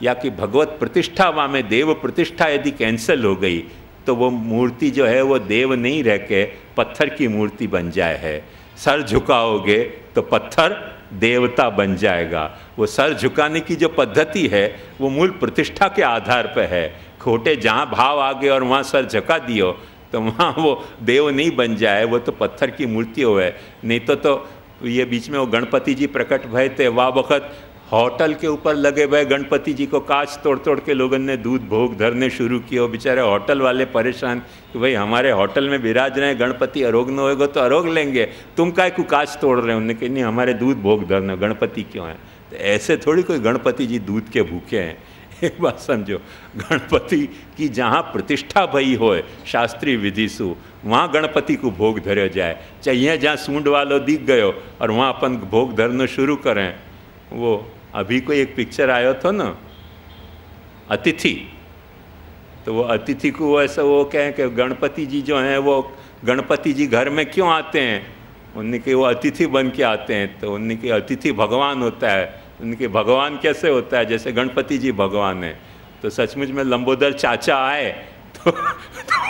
या कि भगवत प्रतिष्ठा वहाँ में देव प्रतिष्ठा यदि कैंसिल हो गई तो वो मूर्ति जो है वो देव नहीं रह के पत्थर की मूर्ति बन जाए है। सर झुकाओगे तो पत्थर देवता बन जाएगा। वो सर झुकाने की जो पद्धति है वो मूल प्रतिष्ठा के आधार पर है। खोटे जहाँ भाव आ गए और वहाँ सर झुका दियो तो वहाँ वो देव नहीं बन जाए, वो तो पत्थर की मूर्ति हो है। नहीं तो ये बीच में वो गणपति जी प्रकट भय थे, वह वक़्त होटल के ऊपर लगे हुए गणपति जी को कांच तोड़ तोड़ के लोगों ने दूध भोग धरने शुरू किए। बेचारे होटल वाले परेशान कि भाई हमारे होटल में विराज रहे हैं गणपति, अरोग न होएगा तो अरोग लेंगे, तुम काय को कांच तोड़ रहे हो? उन्होंने कहा नहीं, हमारे दूध भोग धरने, गणपति क्यों हैं? तो ऐसे थोड़ी कोई गणपति जी दूध के भूखे हैं। एक बात समझो, गणपति की जहाँ प्रतिष्ठा भई होए शास्त्रीय विधि सु, वहाँ गणपति को भोग धरे जाए। चाहिए जहाँ सूंड वालो दिख गयो और वहाँ अपन भोग धरना शुरू करें। वो अभी कोई एक पिक्चर आयो था ना, अतिथि, तो वो अतिथि को ऐसा वो कहें कि गणपति जी जो हैं वो गणपति जी घर में क्यों आते हैं? उनने के वो अतिथि बन के आते हैं। तो उनने के अतिथि भगवान होता है। उनके भगवान कैसे होता है? जैसे गणपति जी भगवान है। तो सचमुच में लंबोदर चाचा आए तो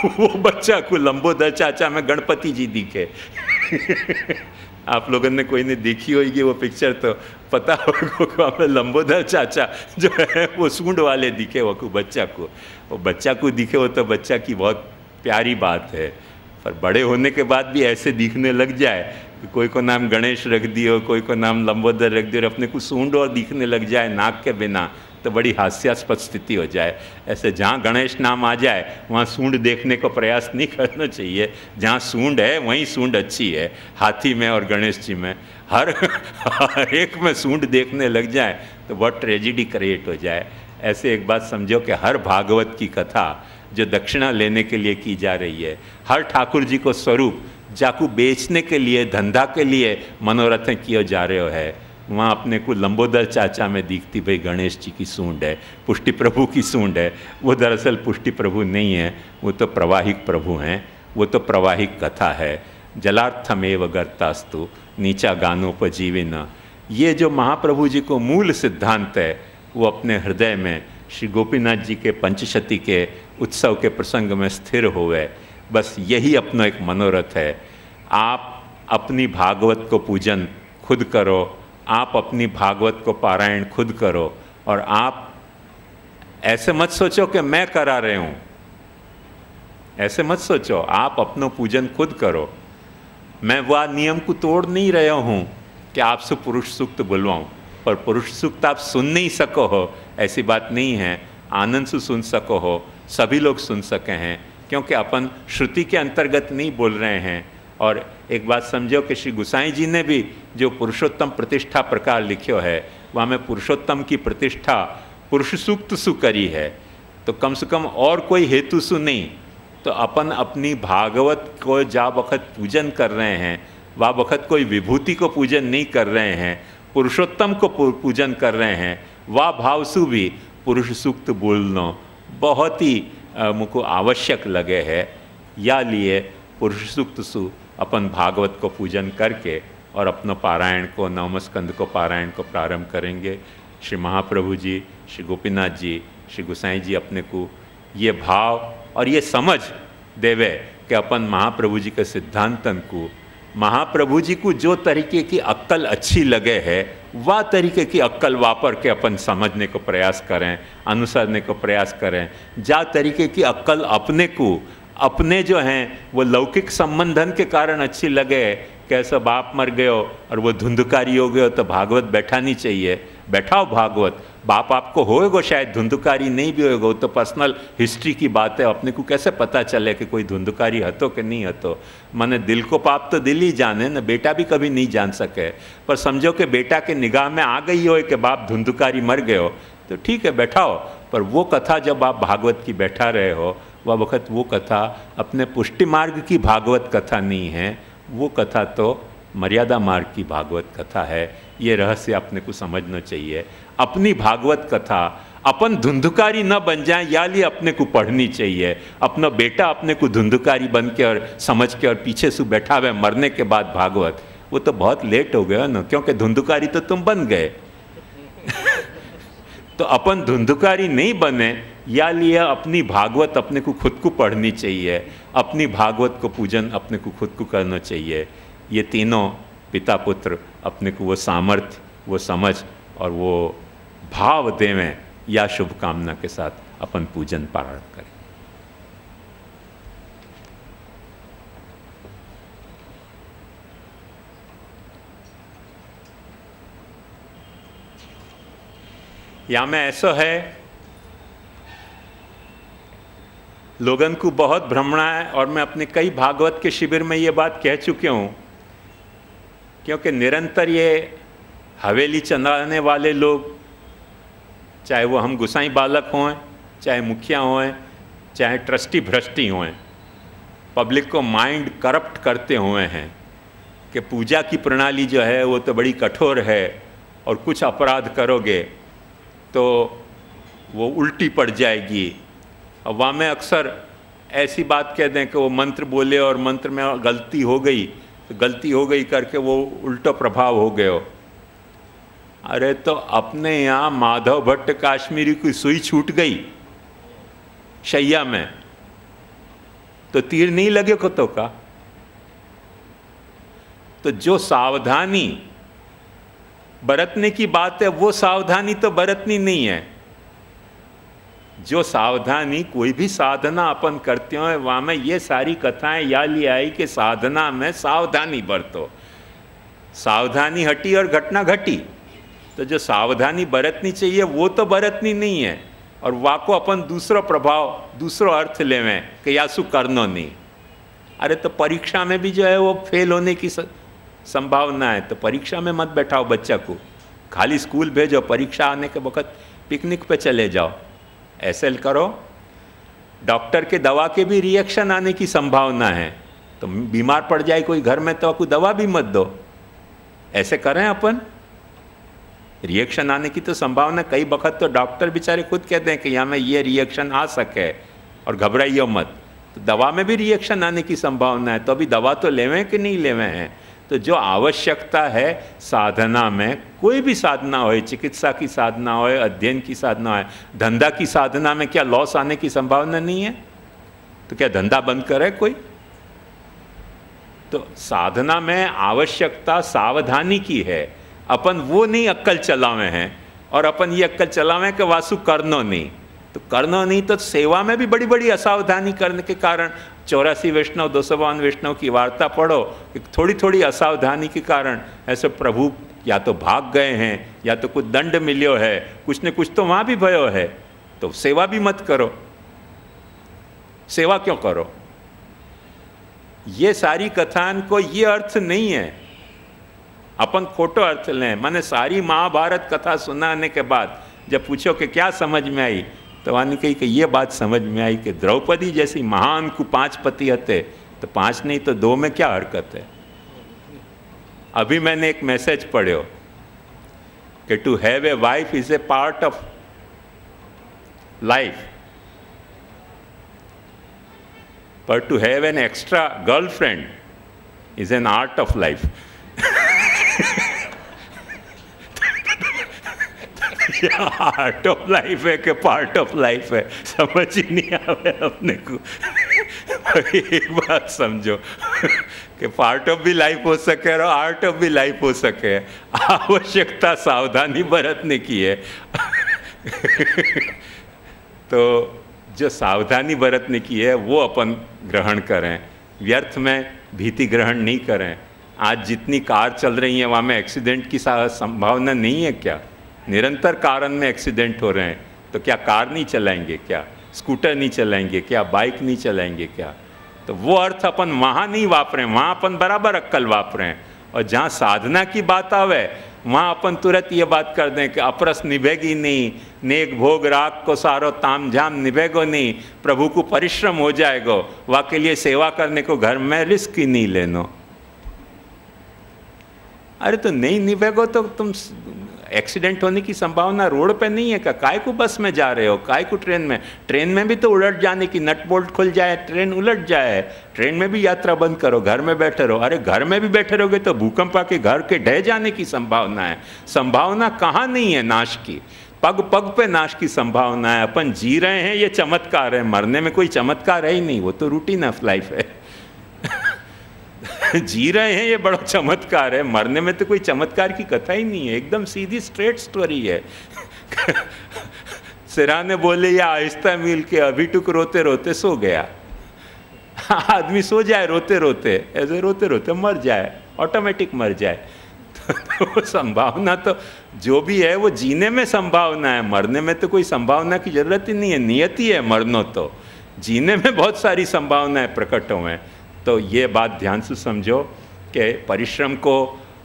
वो बच्चा को लंबोदर चाचा में गणपति जी दिखे। आप लोगों ने कोई ने देखी होगी वो पिक्चर तो पता होगा, लंबोदर चाचा जो है वो सूंड वाले दिखे वो बच्चा को। वो बच्चा को दिखे वो तो बच्चा की बहुत प्यारी बात है। पर बड़े होने के बाद भी ऐसे दिखने लग जाए कि कोई को नाम गणेश रख दियो, कोई को नाम लंबोदर रख दियो और अपने को सूंड और दिखने लग जाए नाक के बिना, तो बड़ी हास्यास्पद स्थिति हो जाए। ऐसे जहाँ गणेश नाम आ जाए वहाँ सूंड देखने को प्रयास नहीं करना चाहिए। जहाँ सूंड है वहीं सूंड अच्छी है, हाथी में और गणेश जी में। हर एक में सूंड देखने लग जाए तो बहुत ट्रेजिडी क्रिएट हो जाए। ऐसे एक बात समझो कि हर भागवत की कथा जो दक्षिणा लेने के लिए की जा रही है, हर ठाकुर जी को स्वरूप जाकू बेचने के लिए, धंधा के लिए मनोरथ किए जा रहे हो है, वहाँ अपने को लंबोदर चाचा में दिखती भाई गणेश जी की सूंड है, पुष्टि प्रभु की सूंड है। वो दरअसल पुष्टि प्रभु नहीं है, वो तो प्रवाहिक प्रभु हैं, वो तो प्रवाहिक कथा है। जलार्थमेव गर्तास्तु नीचा गानोपजीविन। ये जो महाप्रभु जी को मूल सिद्धांत है वो अपने हृदय में श्री गोपीनाथ जी के पंचशती के उत्सव के प्रसंग में स्थिर हुए। बस यही अपना एक मनोरथ है। आप अपनी भागवत को पूजन खुद करो, आप अपनी भागवत को पारायण खुद करो, और आप ऐसे मत सोचो कि मैं करा रहे हूँ, ऐसे मत सोचो। आप अपना पूजन खुद करो। मैं वह नियम को तोड़ नहीं रहा हूँ कि आपसे पुरुष सूक्त बुलवाऊँ, पर पुरुष सूक्त आप सुन नहीं सको हो ऐसी बात नहीं है। आनंद से सुन सको हो, सभी लोग सुन सके हैं, क्योंकि अपन श्रुति के अंतर्गत नहीं बोल रहे हैं। और एक बात समझो कि श्री गुसाई जी ने भी जो पुरुषोत्तम प्रतिष्ठा प्रकार लिखो है, वहाँ में पुरुषोत्तम की प्रतिष्ठा पुरुष सूक्त सु करी है। तो कम से कम और कोई हेतु सु नहीं। तो अपन अपनी भागवत को जा वक़्त पूजन कर रहे हैं, वह वक़्त कोई विभूति को पूजन नहीं कर रहे हैं, पुरुषोत्तम को पूजन कर रहे हैं। वह भाव सु भी पुरुष सूक्त बोलना बहुत ही मुझको आवश्यक लगे है। या लिए पुरुष सूक्त सु अपन भागवत को पूजन करके और अपना पारायण को, नवम स्कंद को पारायण को प्रारंभ करेंगे। श्री महाप्रभु जी, श्री गोपीनाथ जी, श्री गुसाई जी अपने को ये भाव और ये समझ देवे कि अपन महाप्रभु जी के सिद्धांतन को, महाप्रभु जी को जो तरीके की अक्ल अच्छी लगे है वह तरीके की अक्ल वापर के अपन समझने को प्रयास करें, अनुसरने को प्रयास करें। जा तरीके की अक्ल अपने को, अपने जो हैं वो लौकिक संबंधन के कारण अच्छी लगे, कैसा बाप मर गयो और वो धुंधकारी हो गयो तो भागवत बैठा नहीं चाहिए। बैठाओ भागवत, बाप आपको होएगो, शायद धुंधकारी नहीं भी होएगो, तो पर्सनल हिस्ट्री की बात है। अपने को कैसे पता चले कि कोई धुंधकारी हतो कि नहीं हतो? माने दिल को पाप तो दिल ही जाने न, बेटा भी कभी नहीं जान सके। पर समझो कि बेटा के निगाह में आ गई हो कि बाप धुंधकारी मर गए हो, तो ठीक है बैठाओ। पर वो कथा जब आप भागवत की बैठा रहे हो, वह वक़्त वो कथा अपने पुष्टि मार्ग की भागवत कथा नहीं है, वो कथा तो मर्यादा मार्ग की भागवत कथा है। ये रहस्य अपने को समझना चाहिए। अपनी भागवत कथा अपन धुंधकारी न बन जाए, या लिए अपने को पढ़नी चाहिए। अपना बेटा अपने को धुंधकारी बन के और समझ के और पीछे से बैठा हुए मरने के बाद भागवत, वो तो बहुत लेट हो गया ना, क्योंकि धुंधकारी तो तुम बन गए। तो अपन धुंधकारी नहीं बने, या लिए अपनी भागवत अपने को खुद को पढ़नी चाहिए, अपनी भागवत को पूजन अपने को खुद को करना चाहिए। ये तीनों पिता पुत्र अपने को वो सामर्थ्य, वो समझ और वो भाव देवें, या शुभकामना के साथ अपन पूजन पारण करें। या में ऐसा है, लोगन को बहुत भ्रमणा है, और मैं अपने कई भागवत के शिविर में ये बात कह चुके हूँ, क्योंकि निरंतर ये हवेली चलाने वाले लोग, चाहे वो हम गुसाई बालक हों, चाहे मुखिया हों, चाहे ट्रस्टी भ्रष्टी हों, पब्लिक को माइंड करप्ट करते हुए हैं कि पूजा की प्रणाली जो है वो तो बड़ी कठोर है, और कुछ अपराध करोगे तो वो उल्टी पड़ जाएगी। अब वहाँ में अक्सर ऐसी बात कह दें कि वो मंत्र बोले और मंत्र में गलती हो गई, तो गलती हो गई करके वो उल्टा प्रभाव हो गए हो। अरे तो अपने यहाँ माधव भट्ट काश्मीरी की सुई छूट गई शैया में, तो तीर नहीं लगे कुत्तों का। तो जो सावधानी बरतने की बात है, वो सावधानी तो बरतनी नहीं है। जो सावधानी कोई भी साधना अपन करते हो, वहाँ में ये सारी कथाएं या ले आई कि साधना में सावधानी बरतो, सावधानी हटी और घटना घटी। तो जो सावधानी बरतनी चाहिए वो तो बरतनी नहीं है, और वाको अपन दूसरो प्रभाव, दूसरो अर्थ लेवें कि यासु करनो नहीं। अरे तो परीक्षा में भी जो है वो फेल होने की संभावना है, तो परीक्षा में मत बैठाओ बच्चा को, खाली स्कूल भेजो, परीक्षा आने के वक्त पिकनिक पे चले जाओ। ऐसे करो। डॉक्टर के दवा के भी रिएक्शन आने की संभावना है, तो बीमार पड़ जाए कोई घर में तो आपको दवा भी मत दो। ऐसे करें अपन, रिएक्शन आने की तो संभावना, कई वक्त तो डॉक्टर बेचारे खुद कहते हैं कि यहाँ में ये रिएक्शन आ सके और घबराइए मत। तो दवा में भी रिएक्शन आने की संभावना है, तो अभी दवा तो लेवें कि नहीं लेवें हैं। तो जो आवश्यकता है साधना में, कोई भी साधना हो, चिकित्सा की साधना हो, अध्ययन की साधना हो, धंधा की साधना में क्या लॉस आने की संभावना नहीं है? तो क्या धंधा बंद करे कोई? तो साधना में आवश्यकता सावधानी की है। अपन वो नहीं अक्कल चलावे हैं, और अपन ये अक्कल चलावें कि वासु करनो नहीं। तो करनो नहीं तो सेवा में भी बड़ी बड़ी असावधानी करने के कारण 84 वैष्णव 252 वैष्णव की वार्ता पढ़ो, थोड़ी थोड़ी असावधानी के कारण ऐसे प्रभु या तो भाग गए हैं, या तो कुछ दंड मिलियो है, कुछ न कुछ तो वहाँ भी भयो है। तो सेवा भी मत करो। सेवा क्यों करो? ये सारी कथान को ये अर्थ नहीं है, अपन खोटो अर्थ लें। मैंने सारी महाभारत कथा सुनाने के बाद जब पूछो कि क्या समझ में आई, तो वानी कही कि ये बात समझ में आई कि द्रौपदी जैसी महान को 5 पति हते, तो 5 नहीं तो 2 में क्या हरकत है। अभी मैंने एक मैसेज पढ़ो कि to have a wife is a part of life, पर to have an extra girlfriend is an art of life. Art of life है कि पार्ट ऑफ लाइफ है, समझ ही नहीं आवे अपने को। एक बात समझो कि पार्ट ऑफ भी लाइफ हो सके और आर्ट ऑफ भी लाइफ हो सके, आवश्यकता सावधानी बरतने की है। तो जो सावधानी बरतने की है वो अपन ग्रहण करें, व्यर्थ में भीति ग्रहण नहीं करें। आज जितनी कार चल रही हैं वहाँ में एक्सीडेंट की संभावना नहीं है क्या? निरंतर कारण में एक्सीडेंट हो रहे हैं, तो क्या कार नहीं चलाएंगे क्या? स्कूटर नहीं चलाएंगे क्या? बाइक नहीं चलाएंगे क्या? तो वो अर्थ अपन वहाँ नहीं वापरें, वहाँ अपन बराबर अक्कल वापरें। और जहाँ साधना की बात आवे वहाँ अपन तुरंत ये बात कर दें कि अपरस निभेगी नहीं, नेक भोग राग को सारो ताम झाम निभेगो नहीं, प्रभु को परिश्रम हो जाएगो, वहाँ के लिए सेवा करने को घर में रिस्क ही नहीं लेनो। अरे तो नहीं निभेगो तो तुम एक्सीडेंट होने की संभावना रोड पे नहीं है क्या? काय को बस में जा रहे हो, काय को ट्रेन में? ट्रेन में भी तो उलट जाने की, नट बोल्ट खुल जाए, ट्रेन उलट जाए। ट्रेन में भी यात्रा बंद करो, घर में बैठे रहो। अरे घर में भी बैठे रहोगे तो भूकंप आके घर के ढह जाने की संभावना है। संभावना कहाँ नहीं है नाश की? पग पग पे नाश की संभावना है। अपन जी रहे हैं ये चमत्कार है, मरने में कोई चमत्कार है ही नहीं, वो तो रूटीन ऑफ लाइफ है। जी रहे हैं ये बड़ा चमत्कार है, मरने में तो कोई चमत्कार की कथा ही नहीं है, एकदम सीधी स्ट्रेट स्टोरी है। सिराने बोले या आहिस्ता मिल के अभी टुक रोते रोते सो गया। आदमी सो जाए रोते रोते, ऐसे रोते रोते मर जाए, ऑटोमेटिक मर जाए। तो संभावना तो जो भी है वो जीने में संभावना है, मरने में तो कोई संभावना की जरूरत ही नहीं है, नियति है मरनो, तो जीने में बहुत सारी संभावनाएं प्रकट हुए हैं। तो ये बात ध्यान से समझो कि परिश्रम को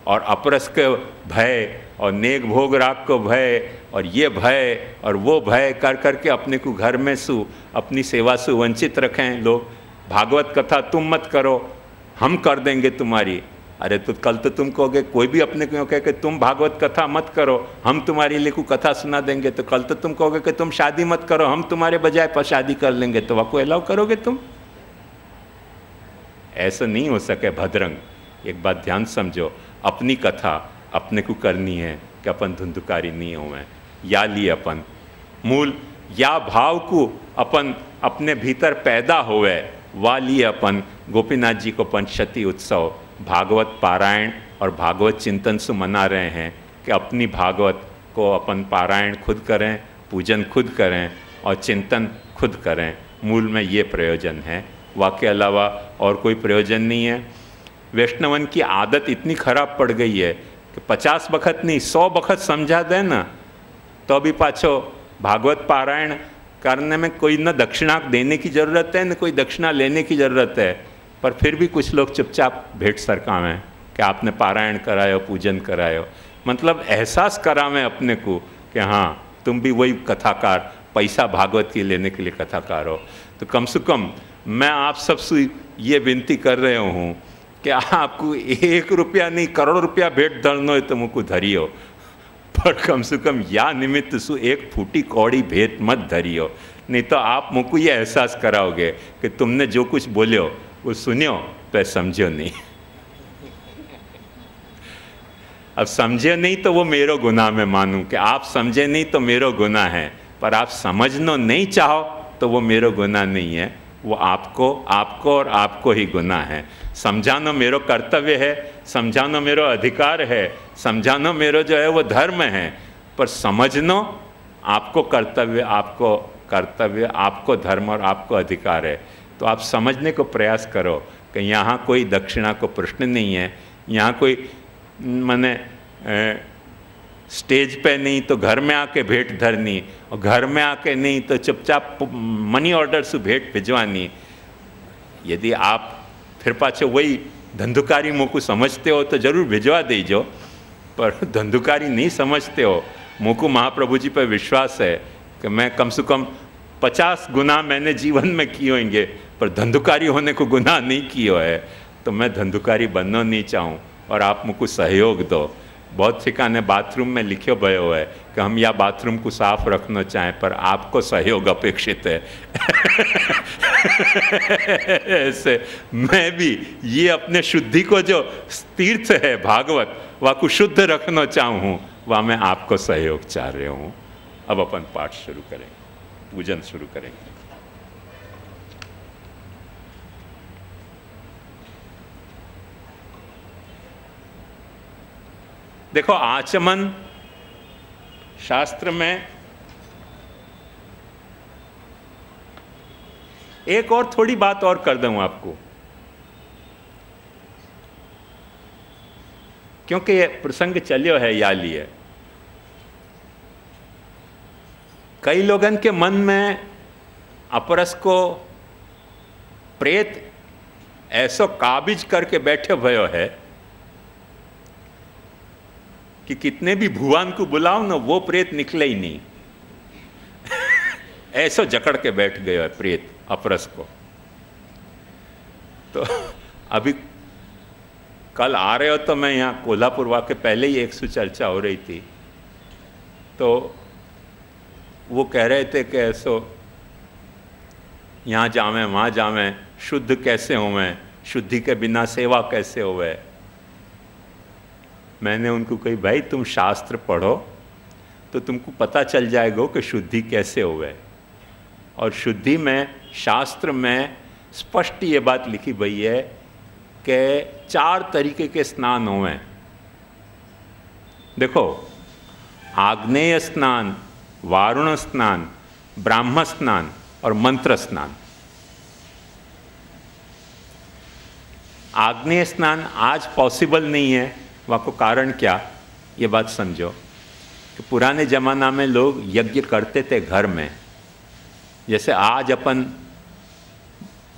और अपरस के भय और नेक भोग राग को भय और ये भय और वो भय कर करके अपने को घर में अपनी सेवा से वंचित रखें लोग। भागवत कथा तुम मत करो, हम कर देंगे तुम्हारी। अरे तो कल तो तुम कहोगे, कोई भी अपने को कहे कि तुम भागवत कथा मत करो, हम तुम्हारी लिए कोई कथा सुना देंगे। तो कल तो तुम कहोगे कि तुम शादी मत करो, हम तुम्हारे बजाय पर शादी कर लेंगे। तो वह को अलाउ करोगे तुम? ऐसा नहीं हो सके भद्रंग। एक बात ध्यान समझो, अपनी कथा अपने को करनी है कि अपन धुंधुकारी नहीं हुए, या लिए अपन मूल या भाव को अपन अपने भीतर पैदा होवे, वा लिए अपन गोपीनाथ जी को पंचशती उत्सव भागवत पारायण और भागवत चिंतन से मना रहे हैं कि अपनी भागवत को अपन पारायण खुद करें, पूजन खुद करें और चिंतन खुद करें। मूल में ये प्रयोजन है, वाके अलावा और कोई प्रयोजन नहीं है। वैष्णवन की आदत इतनी खराब पड़ गई है कि 50 बखत नहीं 100 बखत समझा दे ना तो भी पाछो भागवत पारायण करने में कोई न दक्षिणा देने की ज़रूरत है न कोई दक्षिणा लेने की ज़रूरत है, पर फिर भी कुछ लोग चुपचाप भेंट सरकावें कि आपने पारायण करायो, पूजन करायो। मतलब एहसास करावें अपने को कि हाँ तुम भी वही कथाकार, पैसा भागवत की लेने के लिए कथाकार हो। तो कम से कम मैं आप सबसे ये विनती कर रहा हूँ कि आपको 1 रुपया नहीं करोड़ रुपया भेंट धरनो है तो मुझको धरियो, पर कम से कम या निमित्त सु 1 फूटी कौड़ी भेंट मत धरियो। नहीं तो आप मुझको ये एहसास कराओगे कि तुमने जो कुछ बोलियो वो सुनियो तो समझो नहीं। अब समझे नहीं तो वो मेरो गुनाह में मानूं कि आप समझे नहीं तो मेरो गुनाह है, पर आप समझना नहीं चाहो तो वो मेरो गुनाह नहीं है, वो आपको और आपको ही गुनाह है। समझाना मेरो कर्तव्य है, समझाना मेरो अधिकार है, समझाना मेरो जो है वो धर्म है, पर समझना आपको कर्तव्य, आपको धर्म और आपको अधिकार है। तो आप समझने को प्रयास करो कि यहाँ कोई दक्षिणा को प्रश्न नहीं है, यहाँ कोई माने स्टेज पे नहीं तो घर में आके भेंट धरनी, और घर में आके नहीं तो चुपचाप मनी ऑर्डर से भेंट भिजवानी। यदि आप फिर पाछे वही धंधुकारी मुँह को समझते हो तो जरूर भिजवा दीजो, पर धंधुकारी नहीं समझते हो, मुँह को महाप्रभु जी पर विश्वास है कि मैं कम से कम 50 गुनाह मैंने जीवन में किए होंगे, पर धंधुकारी होने को गुनाह नहीं किया है, तो मैं धंधुकारी बनना नहीं चाहूँ और आप मुझको सहयोग दो। बहुत ठिकाने बाथरूम में लिखे भयो है कि हम या बाथरूम को साफ रखना चाहें, पर आपको सहयोग अपेक्षित है। ऐसे मैं भी ये अपने शुद्धि को जो तीर्थ है भागवत वह को शुद्ध रखना चाहूँ, वह मैं आपको सहयोग चाह रहा हूँ। अब अपन पाठ शुरू करेंगे, पूजन शुरू करेंगे। देखो आचमन शास्त्र में एक और थोड़ी बात और कर दूं आपको, क्योंकि ये प्रसंग चलियो है या लिए कई लोगन के मन में अपरस को प्रेत ऐसो काबिज करके बैठे भयो है कि कितने भी भगवान को बुलाओ ना वो प्रेत निकले ही नहीं। ऐसो जकड़ के बैठ गया है प्रेत अपरस को। तो अभी कल आ रहे हो तो मैं यहाँ कोल्हापुर वाके पहले ही 100 चर्चा हो रही थी, तो वो कह रहे थे कि ऐसो यहाँ जावें वहाँ जावें, शुद्ध कैसे होवें, शुद्धि के बिना सेवा कैसे होवे। मैंने उनको कही भाई तुम शास्त्र पढ़ो तो तुमको पता चल जाएगा कि शुद्धि कैसे होवे। और शुद्धि में शास्त्र में स्पष्ट ये बात लिखी गई है कि 4 तरीके के स्नान होवें। देखो आग्नेय स्नान, वारुण स्नान, ब्राह्म स्नान और मंत्र स्नान। आग्नेय स्नान आज पॉसिबल नहीं है वहाँ को कारण क्या, ये बात समझो कि पुराने ज़माना में लोग यज्ञ करते थे घर में। जैसे आज अपन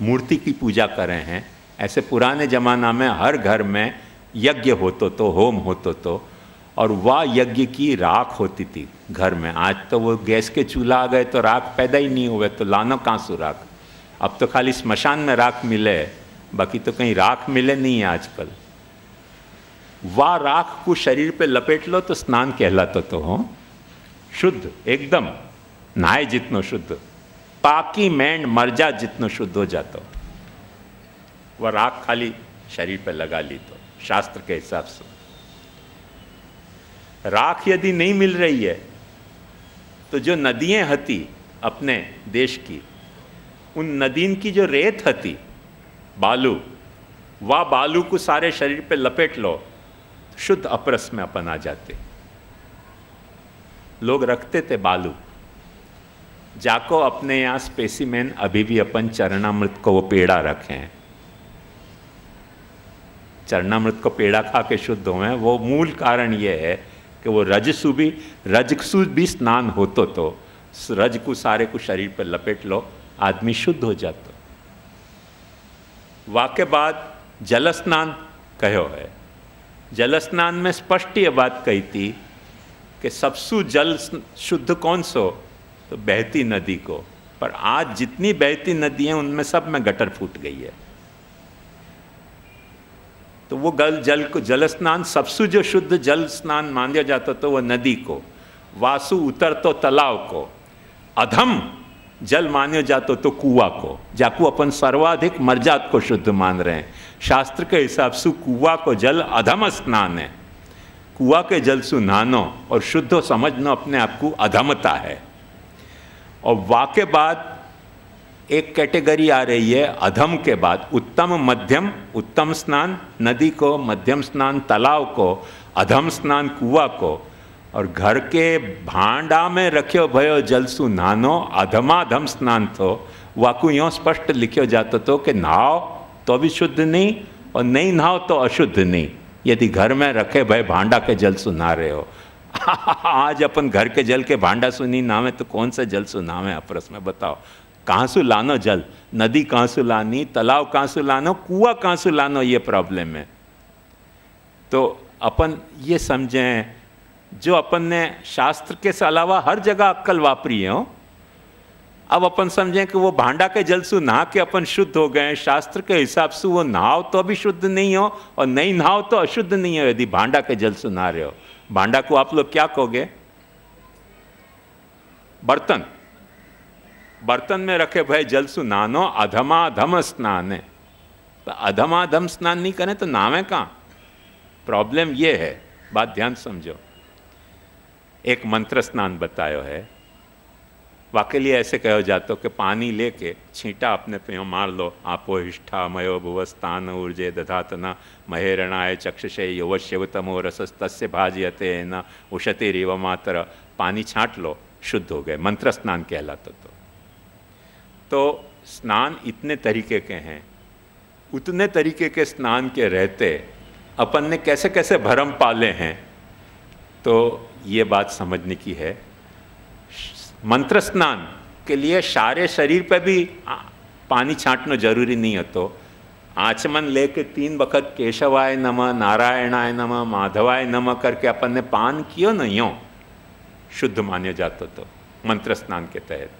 मूर्ति की पूजा कर रहे हैं, ऐसे पुराने ज़माना में हर घर में यज्ञ होतो तो, होम होतो तो, और वह यज्ञ की राख होती थी घर में। आज तो वो गैस के चूल्हा आ गए तो राख पैदा ही नहीं हुए, तो लानो कहाँ से राख। अब तो खाली स्मशान में राख मिले, बाकी तो कहीं राख मिले नहीं है आजकल। वह राख को शरीर पे लपेट लो तो स्नान कहलाता तो हो, शुद्ध एकदम, नहाए जितनो शुद्ध, पाकी मैंड मर्जा जितनो शुद्ध हो जाता। वह राख खाली शरीर पे लगा ली तो शास्त्र के हिसाब से। राख यदि नहीं मिल रही है तो जो नदियाँ हती अपने देश की, उन नदीन की जो रेत हती बालू, वह बालू को सारे शरीर पे लपेट लो, शुद्ध अपरस में अपन आ जाते। लोग रखते थे बालू, जाको अपने यहाँ स्पेसिमेन अभी भी अपन चरणामृत को वो पेड़ा रखे हैं। चरणामृत को पेड़ा खा के शुद्ध हुए। वो मूल कारण ये है कि वो रजसु भी स्नान होतो तो रज को सारे को शरीर पर लपेट लो, आदमी शुद्ध हो जाता। वाके बाद जल स्नान कहो है। जल स्नान में स्पष्ट ये बात कही थी कि सबसु जल शुद्ध कौन सो, तो बहती नदी को। पर आज जितनी बहती नदी हैं उनमें सब में गटर फूट गई है। तो वो जल स्नान सबसे जो शुद्ध जल स्नान माना जाता तो वो नदी को, वासु उतर तो तालाब को, अधम जल मान्यो जातो तो कुआं को, जाकू अपन सर्वाधिक मर्जात को शुद्ध मान रहे हैं। शास्त्र के हिसाब से कुआं को जल अधम स्नान है। कुआं के जल से नहानो और शुद्ध समझना अपने आप को अधमता है। और वाके बाद एक कैटेगरी आ रही है अधम के बाद, उत्तम मध्यम, उत्तम स्नान नदी को, मध्यम स्नान तालाब को, अधम स्नान कुआं को, और घर के भांडा में रखियो भयो जल सु नहानो अधमाधम स्नान थो। वाकू यों स्पष्ट लिखियो जातो तो कि नहाओ तो भी शुद्ध नहीं और नहीं नहाओ तो अशुद्ध नहीं, यदि घर में रखे भय भांडा के जल सु नहा रहे हो। आज अपन घर के जल के भांडा सु नहीं नहावे तो कौन सा जल सु नहावे अपरस में, बताओ कहाँ से लानो जल, नदी कहाँ से लानी, तालाब कहाँ से लानो, कुआं कहाँ से लानो, ये प्रॉब्लम है। तो अपन ये समझें, जो अपन ने शास्त्र के अलावा हर जगह अक्कल वापरी है, अब अपन समझें कि वो भांडा के जल से नहा के अपन शुद्ध हो गए। शास्त्र के हिसाब से वो नहाओ तो भी शुद्ध नहीं हो और नहीं नहाओ तो अशुद्ध नहीं हो यदि भांडा के जल से नहा रहे हो। भांडा को आप लोग क्या कहोगे? बर्तन। बर्तन में रखे भय जल सु नहानो अधमाधम स्नान है। तो अधमाधम स्नान नहीं करें तो नहावे कहाँ? प्रॉब्लम ये है, बात ध्यान समझो। एक मंत्र स्नान बतायो है, वाके लिए ऐसे कहो जातो कि पानी लेके छींटा अपने पे मार लो, आपो हिष्ठा मयो भुवस्थान ऊर्जे दधातना महेरणाय चक्षुषे युवश्यवतमो रसस्तस्य भाजयते न उशति रिव मातर। पानी छांट लो, शुद्ध हो गए, मंत्र स्नान कहलाता। तो स्नान इतने तरीके के हैं, उतने तरीके के स्नान के रहते अपन ने कैसे कैसे भरम पाले हैं, तो ये बात समझने की है। मंत्र स्नान के लिए सारे शरीर पे भी पानी छांटना जरूरी नहीं है। तो आचमन लेके 3 वक्त केशवाय नमः, नारायणाय नमः, माधवाय नमः करके अपन ने पान कियो न, यूँ शुद्ध मान्य जाता। तो मंत्र स्नान के तहत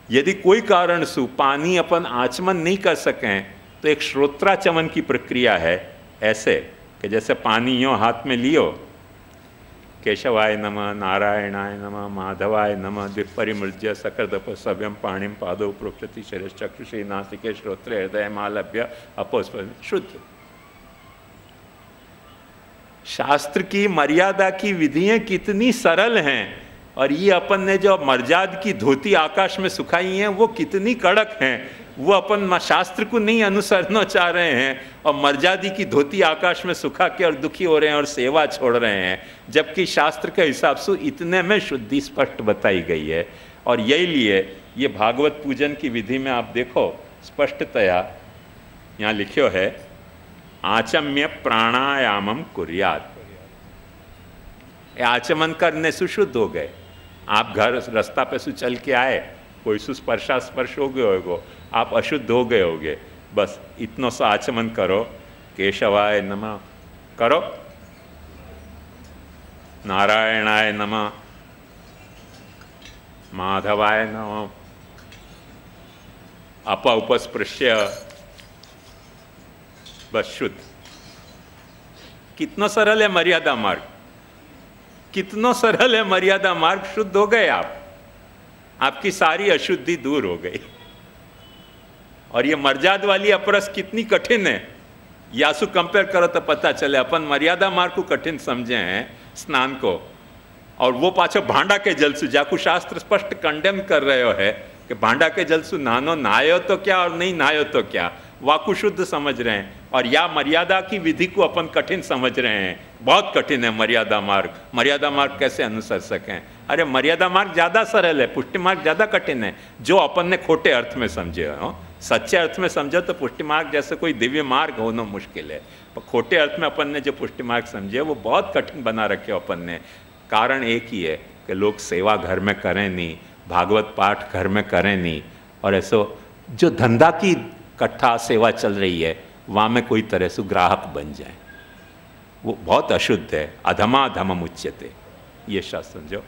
यदि कोई कारण से पानी अपन आचमन नहीं कर सकें तो एक श्रोत्राचमन की प्रक्रिया है, ऐसे कि जैसे पानी यूँ हाथ में लियो, केशवाय नमः, नारायणाय नमः, माधवाय नमः, दिक्परिमृज्य सकर्दप सभ्यम पाणिम पादो प्रोक्षति शरीर चक्षुषी नासिके श्रोत्र हृदय मालभ्य अपोस्प, शुद्ध। शास्त्र की मर्यादा की विधियां कितनी सरल हैं, और ये अपन ने जो मर्जाद की धोती आकाश में सुखाई हैं वो कितनी कड़क हैं। वो अपन शास्त्र को नहीं अनुसरना चाह रहे हैं और मर्जादी की धोती आकाश में सुखा के और दुखी हो रहे हैं और सेवा छोड़ रहे हैं, जबकि शास्त्र के हिसाब से इतने में शुद्धि स्पष्ट बताई गई है। और यही लिए ये भागवत पूजन की विधि में आप देखो स्पष्टतया यहाँ लिखो है, आचम्य प्राणायामम कुर्यात। आचमन करने से शुद्ध हो गए। आप घर रास्ता पे से चल के आए, कोई सु स्पर्श हो गए होगो, आप अशुद्ध हो गए होगे, बस इतना सा आचमन करो, केशवाय नमः करो, नारायणाय नमः, माधवाय नमः, उपस्पृश्य, बस शुद्ध। कितना सरल है मर्यादा मार्ग, कितना सरल है मर्यादा मार्ग। शुद्ध हो गए आप, आपकी सारी अशुद्धि दूर हो गई। और ये मर्याद वाली अपरस कितनी कठिन है, यासु कंपेयर करो तो पता चले। अपन मर्यादा मार्ग को कठिन समझे हैं स्नान को, और वो पाछो भांडा के जलसु, जाकू शास्त्र स्पष्ट कंडेम कर रहे हो है कि भांडा के जलसु नहानो, नहायो तो क्या और नहीं नहायो तो क्या, वाकु शुद्ध समझ रहे हैं। और या मर्यादा की विधि को अपन कठिन समझ रहे हैं, बहुत कठिन है मर्यादा मार्ग। मर्यादा मार्ग कैसे अनुसर सकें? अरे मर्यादा मार्ग ज़्यादा सरल है, पुष्टि मार्ग ज़्यादा कठिन है, जो अपन ने खोटे अर्थ में समझे हो। सच्चे अर्थ में समझो तो पुष्टि मार्ग जैसे कोई दिव्य मार्ग होना मुश्किल है, पर खोटे अर्थ में अपन ने जो पुष्टि मार्ग समझे वो बहुत कठिन बना रखे अपन ने। कारण एक ही है कि लोग सेवा घर में करें नहीं, भागवत पाठ घर में करें नहीं, और ऐसो जो धंधा की कट्ठा सेवा चल रही है वहाँ में कोई तरह से ग्राहक बन जाए, वो बहुत अशुद्ध है। अधमा धमम उच्यते, ये शास्त्र समझो।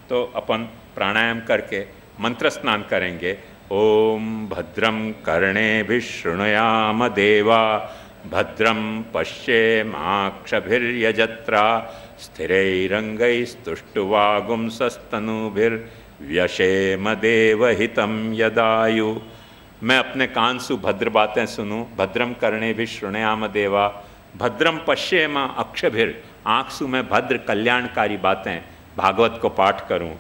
तो अपन प्राणायाम करके मंत्र स्नान करेंगे। ओम भद्रम कर्णेभिः शृणुयाम देवा, भद्रम पश्येमाक्षभिर्यजत्रा, स्थिरैरङ्गैस्तुष्टुवागुंसस्तनूभिर्व्यशेम देवहितं यदायु। मैं अपने कान से भद्र बातें सुनूं। भद्रम कर्णेभिः शृणुयाम देवा, भद्रम पश्येम अक्षभिर, आँख से मैं भद्र कल्याणकारी बातें भागवत को पाठ करूं।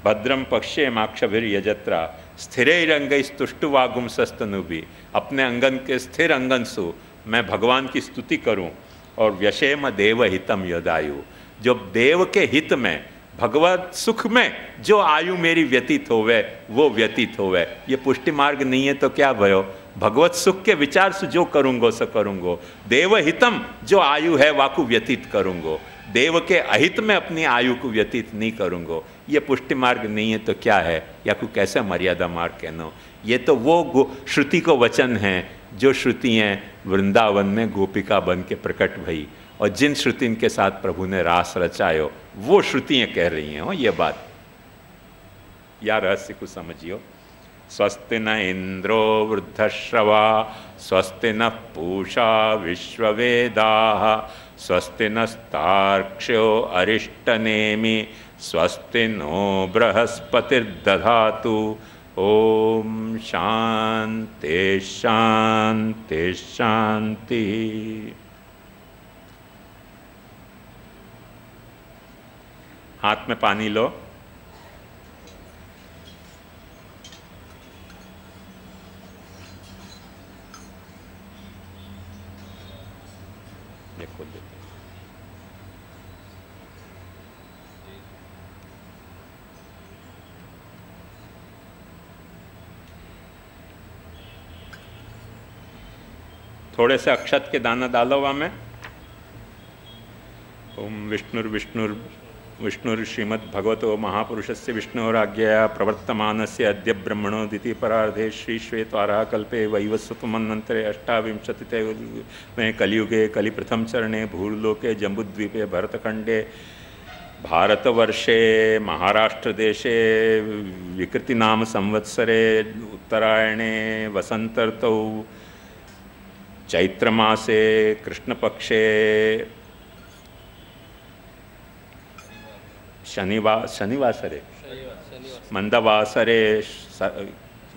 भद्रम पश्येम अक्षभिर यजत्रा, स्थिरैरङ्गैस्तुष्टुवागुंसस्तनूभिः, अपने अंगन के स्थिर अंगन से मैं भगवान की स्तुति करूं। और व्यशेम देवहितम यदायु, जो देव के हित में, भगवत सुख में जो आयु मेरी व्यतीत होवे वो व्यतीत होवे। ये पुष्टि मार्ग नहीं है तो क्या भयो? भगवत सुख के विचार से जो करूँगो सो करूँगो। देवहितम, जो आयु है वाकु व्यतीत करूँगो, देव के अहित में अपनी आयु को व्यतीत नहीं करूँगो। ये पुष्टि मार्ग नहीं है तो क्या है? या को कैसे मर्यादा मार्ग कहनो? ये तो वो श्रुति को वचन हैं जो श्रुतियाँ वृंदावन में गोपिका बन के प्रकट भई, और जिन श्रुतियों के साथ प्रभु ने रास रचायो वो श्रुतियाँ कह रही हैं। ये बात या रहस्य को समझियो। स्वस्ति न इंद्रो वृद्धश्रवा, स्वस्ति न पूषा विश्ववेदाः, स्वस्ति नस्तार्क्ष्यो अरिष्टनेमि, स्वस्ति नो बृहस्पतिर्दधातु। ओम शांति शांति शांति। हाथ में पानी लो, ये खोल देते। थोड़े से अक्षत के दाना डालो वहाँ में। ओम विष्णुर श्रीमद् भगवतो महापुरुषस्य विष्णोराज्ञया प्रवर्तमानस्य अद्य ब्रह्मणो द्वितीय परार्धे श्री श्वेतवाराह कल्पे वैवस्वतमन्वन्तरे अष्टाविंशतितमे में कलियुगे कलि प्रथम चरणे भूर्लोके जम्बुद्वीपे भरतखंडे भारतवर्षे महाराष्ट्र देशे विकृति नाम संवत्सरे उत्तरायणे वसंत ऋतौ चैत्रमासे कृष्णपक्षे शनिवासरे मंदवासरे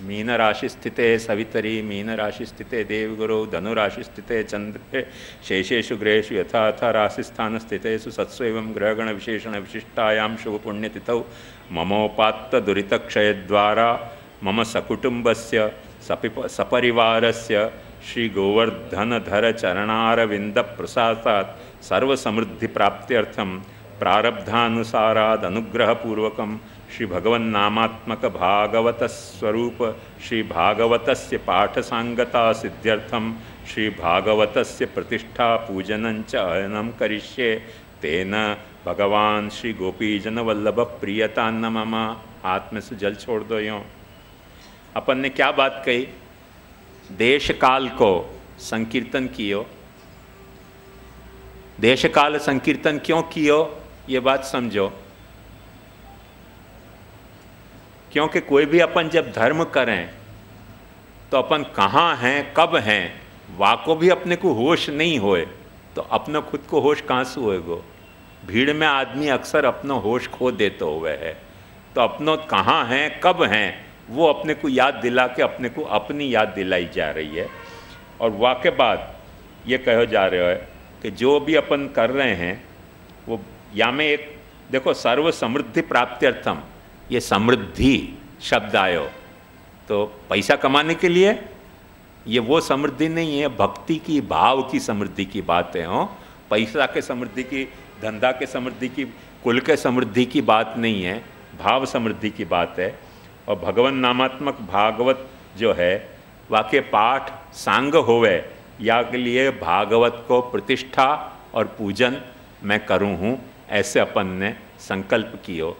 मीन राशि स्थिते सवितरी, मीन राशि स्थिते देवगुरु, धनु राशि स्थिते चंद्रे, शेषेषु ग्रहेषु यथा यथा राशिस्थान स्थितेषु सत्सु एवं ग्रहगण विशेषण विशिष्टायां शुभ पुण्यतिथौ ममोपात्त दुरितक्षय द्वारा मम सकुटुंबस्य सपरिवारस्य श्री गोवर्धनधर चरणारविंद प्रसादात् सर्व समृद्धि प्राप्त्यर्थम प्रारब्धानुसाराद अनुग्रहपूर्वकम श्री भगवन्नामात्मक भागवत स्वरूप श्री भागवतस्य पाठ सांगता सिद्ध्यर्थम श्री भागवतस्य प्रतिष्ठा पूजनंच अहनम करिष्ये तेन भगवान श्री गोपीजन वल्लभ प्रियता न मम। हाथ में से जल छोड़ दो। यूँ अपन ने क्या बात कही? देश काल को संकीर्तन कियो। देश काल संकीर्तन क्यों कियो ये बात समझो। क्योंकि कोई भी अपन जब धर्म करें तो अपन कहाँ हैं कब हैं वाको भी अपने को होश नहीं होए तो अपना खुद को होश कहाँ से होएगो। भीड़ में आदमी अक्सर अपना होश खो देते हुए है, तो अपनों कहाँ हैं कब हैं वो अपने को याद दिला के अपने को अपनी याद दिलाई जा रही है। और वाक़े बात ये कहो जा रहे हो कि जो भी अपन कर रहे हैं वो या में एक देखो सर्व समृद्धि प्राप्त्यर्थम, ये समृद्धि शब्द आयो तो पैसा कमाने के लिए, ये वो समृद्धि नहीं है, भक्ति की भाव की समृद्धि की बात है। हो पैसा के समृद्धि की, धंधा के समृद्धि की, कुल के समृद्धि की बात नहीं है, भाव समृद्धि की बात है। और भगवान नामात्मक भागवत जो है वाक्य पाठ सांग होवे या के लिए भागवत को प्रतिष्ठा और पूजन मैं करूँ हूँ, ऐसे अपन ने संकल्प कियो।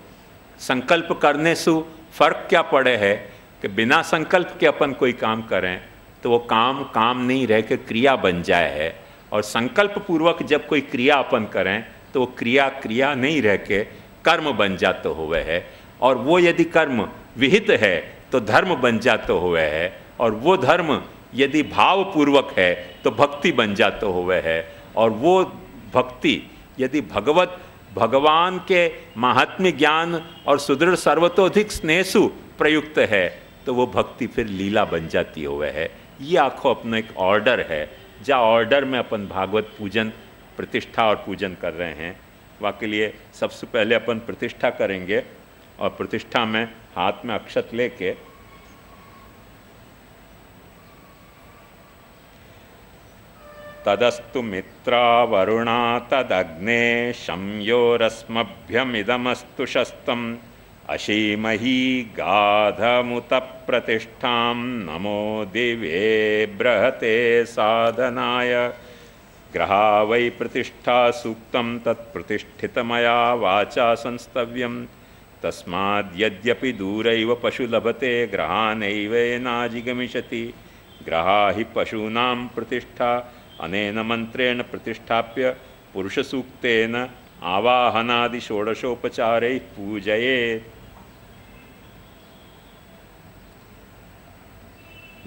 संकल्प करने से फर्क क्या पड़े है कि बिना संकल्प के अपन कोई काम करें तो वो काम काम नहीं रह के क्रिया बन जाए है, और संकल्प पूर्वक जब कोई क्रिया अपन करें तो वो क्रिया क्रिया नहीं रह के कर्म बन जाते हुए है, और वो यदि कर्म विहित है तो धर्म बन जाते हुए है, और वो धर्म यदि भावपूर्वक है तो भक्ति बन जाते हुए है, और वो भक्ति यदि भगवान के महात्म्य ज्ञान और सुदृढ़ सर्वतोधिक स्नेहसु प्रयुक्त है तो वो भक्ति फिर लीला बन जाती हुए है। ये आखो अपना एक ऑर्डर है, जहाँ ऑर्डर में अपन भागवत पूजन प्रतिष्ठा और पूजन कर रहे हैं। वहाँ के लिए सबसे पहले अपन प्रतिष्ठा करेंगे, और प्रतिष्ठा में हाथ में अक्षत लेके तदस्तु मित्रा वरुणा तदग्ने शम्योरस्मभ्यमिदमस्तु शस्तम् अशीमहि गाधमुत प्रतिष्ठां नमो दिवे बृहते साधनाय। ग्रहा वै प्रतिष्ठा सूक्तं तत्प्रतिष्ठितमया वाचा संस्तव्यं तस्माद्यद्यपि दूरैव पशु लभते ग्रहानैवेनाजिगमिषति। ग्रहा हि पशूनां प्रतिष्ठा अनेन मंत्रेण प्रतिष्ठाप्य पुरुषसूक्तेन आवाहनादि षोडशोपचारैः पूजयेत्।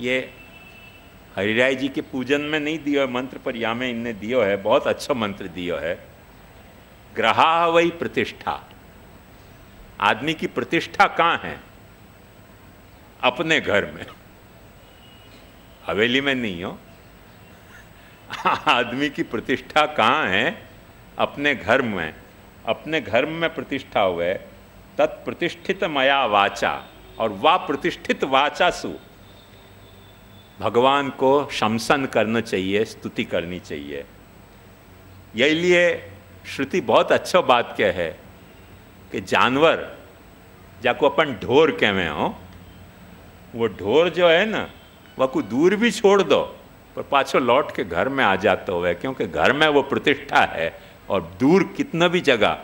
ये हरिराय जी के पूजन में नहीं दियो है मंत्र, पर यहाँ में इनने दियो है, बहुत अच्छा मंत्र दियो है। ग्रहा वही प्रतिष्ठा, आदमी की प्रतिष्ठा कहाँ है? अपने घर में, हवेली में नहीं हो। आदमी की प्रतिष्ठा कहाँ है? अपने घर में। अपने घर में प्रतिष्ठा हुए तत्प्रतिष्ठित मया वाचा, और वा प्रतिष्ठित वाचा सु भगवान को शमसन करना चाहिए, स्तुति करनी चाहिए। यही लिए श्रुति बहुत अच्छा बात क्या है कि जानवर जाको अपन ढोर कहवे हो, वो ढोर जो है ना वह को दूर भी छोड़ दो पर पाछो लौट के घर में आ जाते हुए, क्योंकि घर में वो प्रतिष्ठा है। और दूर कितना भी जगह,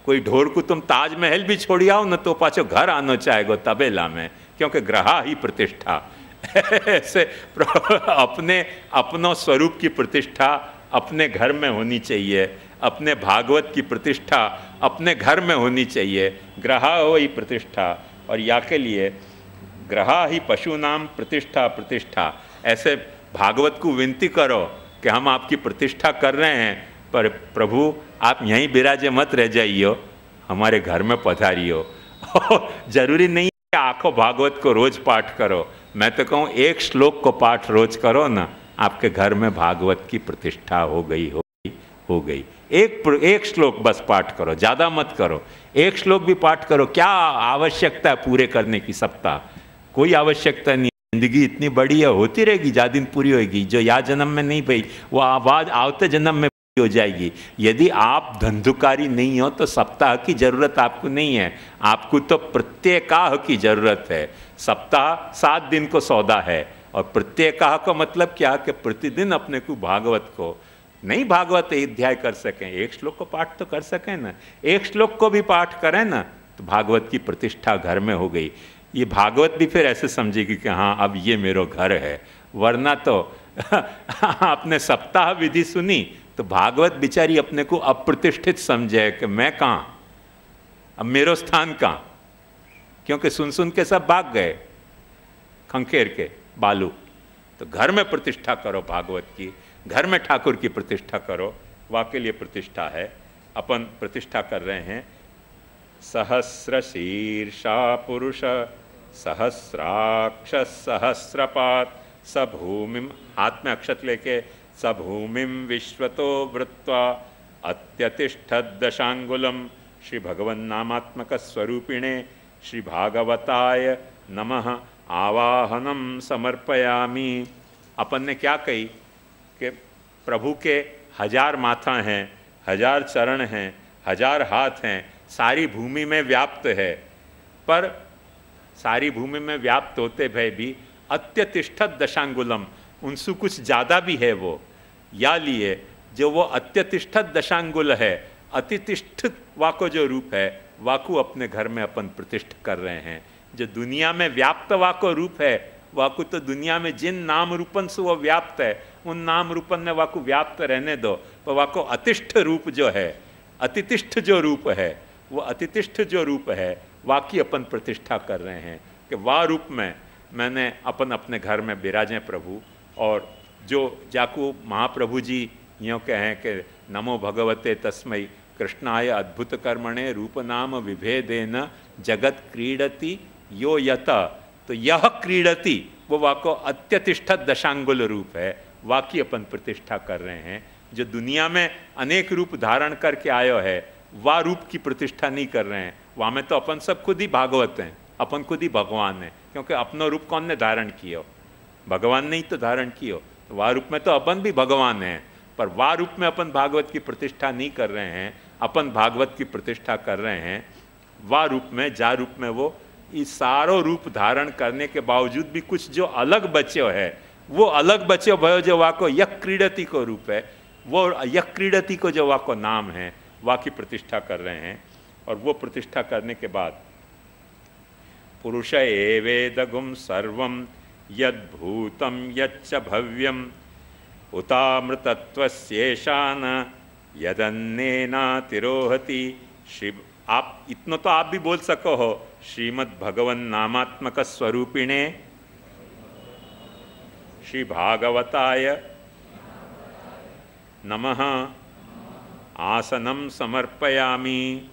कोई ढोर को तुम ताजमहल भी छोड़ी आओ न तो पाछो घर आना चाहेगो तबेला में, क्योंकि ग्रहा ही प्रतिष्ठा। ऐसे अपनों स्वरूप की प्रतिष्ठा अपने घर में होनी चाहिए, अपने भागवत की प्रतिष्ठा अपने घर में होनी चाहिए। ग्रहा हो ही प्रतिष्ठा, और या के लिए ग्रहा ही पशु नाम प्रतिष्ठा प्रतिष्ठा। ऐसे भागवत को विनती करो कि हम आपकी प्रतिष्ठा कर रहे हैं, पर प्रभु आप यहीं विराजे मत रह जाइयो, हमारे घर में पधारियो। जरूरी नहीं है आखों भागवत को रोज पाठ करो, मैं तो कहूँ एक श्लोक को पाठ रोज करो ना, आपके घर में भागवत की प्रतिष्ठा हो गई। एक श्लोक बस पाठ करो, ज़्यादा मत करो, एक श्लोक भी पाठ करो। क्या आवश्यकता है पूरे करने की? सप्ताह कोई आवश्यकता नहीं। जिंदगी इतनी बड़ी है, होती रहेगी, जा दिन पूरी होगी। जो या जन्म में नहीं भई वो आवाज आवते जन्म में हो जाएगी। यदि आप धंधुकारी नहीं हो तो सप्ताह की जरूरत आपको नहीं है, आपको तो प्रत्येकाह की जरूरत है। सप्ताह 7 दिन को सौदा है, और प्रत्येकाह का मतलब क्या कि प्रतिदिन अपने को भागवत को नहीं, भागवत अध्याय कर सकें, एक श्लोक को पाठ तो कर सकें ना, एक श्लोक को भी पाठ करें ना तो भागवत की प्रतिष्ठा घर में हो गई। ये भागवत भी फिर ऐसे समझेगी कि हाँ अब ये मेरो घर है, वरना तो आपने सप्ताह विधि सुनी तो भागवत बिचारी अपने को अप्रतिष्ठित समझे कि मैं कहाँ, अब मेरो स्थान कहाँ, क्योंकि सुन सुन के सब भाग गए खंखेर के बालू। तो घर में प्रतिष्ठा करो भागवत की, घर में ठाकुर की प्रतिष्ठा करो, वाके लिए प्रतिष्ठा है। अपन प्रतिष्ठा कर रहे हैं सहस्र शीर्षा पुरुष सहस्राक्ष सहस्रपात सभूमिम, हाथ में अक्षत लेके सभूमिम विश्वतो वृत्वा अत्यतिष्ठद दशांगुलम श्री भगवन नामात्मक स्वरूपिणे श्री भागवताय नमः आवाहनम समर्पयामि। अपन ने क्या कही कि प्रभु के 1000 माथा हैं, 1000 चरण हैं, 1000 हाथ हैं, सारी भूमि में व्याप्त है, पर सारी भूमि में व्याप्त होते भय भी अत्यतिष्ठत दशांगुलम, उनसे कुछ ज़्यादा भी है वो, या लिए जो वो अत्यतिष्ठत दशांगुल है, अतितिष्ठित वाको जो रूप है वाकु अपने घर में अपन प्रतिष्ठ कर रहे हैं। जो दुनिया में व्याप्त वाको रूप है वाकु तो दुनिया में जिन नाम रूपन से वो व्याप्त है उन नाम रूपन में वाकु व्याप्त रहने दो, पर वाको अतिष्ठ रूप जो है, अतितिष्ठ जो रूप है, वो अतितिष्ठ जो रूप है वाकी अपन प्रतिष्ठा कर रहे हैं कि वाह रूप में मैंने अपन अपने घर में विराजें प्रभु। और जो जाकू महाप्रभु जी यूँ कहें कि नमो भगवते तस्मै कृष्णाय अद्भुत कर्मणे रूप नाम विभेदेन जगत क्रीडति यो यत, तो यह क्रीडति वो वाको अत्यतिष्ठत दशांगुल रूप है, वाकी अपन प्रतिष्ठा कर रहे हैं। जो दुनिया में अनेक रूप धारण करके आयो है वह रूप की प्रतिष्ठा नहीं कर रहे हैं, वहाँ में तो अपन सब खुद ही भागवत हैं, अपन खुद ही भगवान हैं, क्योंकि अपना रूप कौन ने धारण किया, भगवान ने ही तो धारण किया, तो वह रूप में तो अपन भी भगवान हैं, पर वह रूप में अपन भागवत की प्रतिष्ठा नहीं कर रहे हैं, अपन भागवत की प्रतिष्ठा कर रहे हैं वह रूप में, जा रूप में वो इस सारों रूप धारण करने के बावजूद भी कुछ जो अलग बच्चों है, वो अलग बच्चों भयो जो वाको यक क्रीडति को रूप है, वो यक क्रीडति को जो वाको नाम है वा की प्रतिष्ठा कर रहे हैं। और वो प्रतिष्ठा करने के बाद पुरुष एवेदगुम सर्वम यद्भूतम यच्च भव्यम उतामृतत्वस्येषान यदन्नेना तिरोहति। श्री आप इतना तो आप भी बोल सको हो, श्रीमद् भगवन नामात्मक स्वरूपिणे श्री भागवताय नमः आसनम समर्पयामि।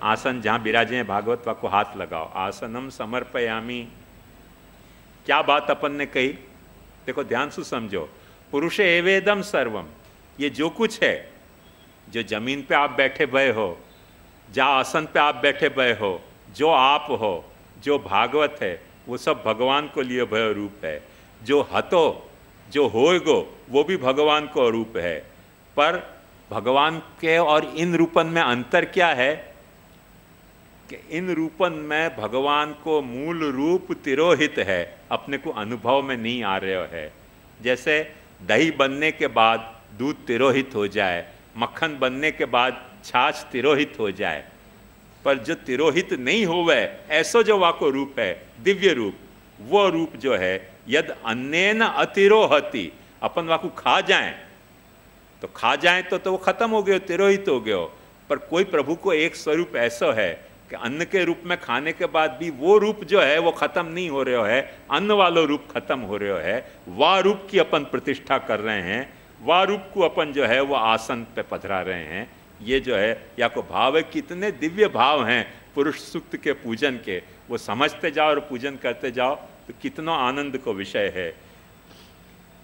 आसन जहाँ विराजे हैं भागवत वा को हाथ लगाओ, आसनम समर्पयामि। क्या बात अपन ने कही, देखो ध्यान से समझो। पुरुष एवेदम सर्वम, ये जो कुछ है, जो जमीन पे आप बैठे भय हो, जहाँ आसन पे आप बैठे भय हो, जो आप हो, जो भागवत है, वो सब भगवान को लिए भय रूप है। जो हतो जो होएगो वो भी भगवान को रूप है। पर भगवान के और इन रूपन में अंतर क्या है कि इन रूपन में भगवान को मूल रूप तिरोहित है, अपने को अनुभव में नहीं आ रहे है। जैसे दही बनने के बाद दूध तिरोहित हो जाए, मक्खन बनने के बाद छाछ तिरोहित हो जाए, पर जो तिरोहित नहीं होवे ऐसो जो वाको रूप है, दिव्य रूप, वो रूप जो है यद अन्नेन अतिरोहति, अपन वाको खा जाएं तो खा जाएं तो वो खत्म हो गयो, तिरोहित हो गयो। पर कोई प्रभु को एक स्वरूप ऐसा है कि अन्न के रूप में खाने के बाद भी वो रूप जो है वो खत्म नहीं हो रहा है, अन्न वालो रूप खत्म हो रहा है। वह रूप की अपन प्रतिष्ठा कर रहे हैं, वह रूप को अपन जो है वो आसन पे पधरा रहे हैं। ये जो है या को भाव है, कितने दिव्य भाव हैं पुरुष सूक्त के पूजन के, वो समझते जाओ और पूजन करते जाओ तो कितना आनंद को विषय है।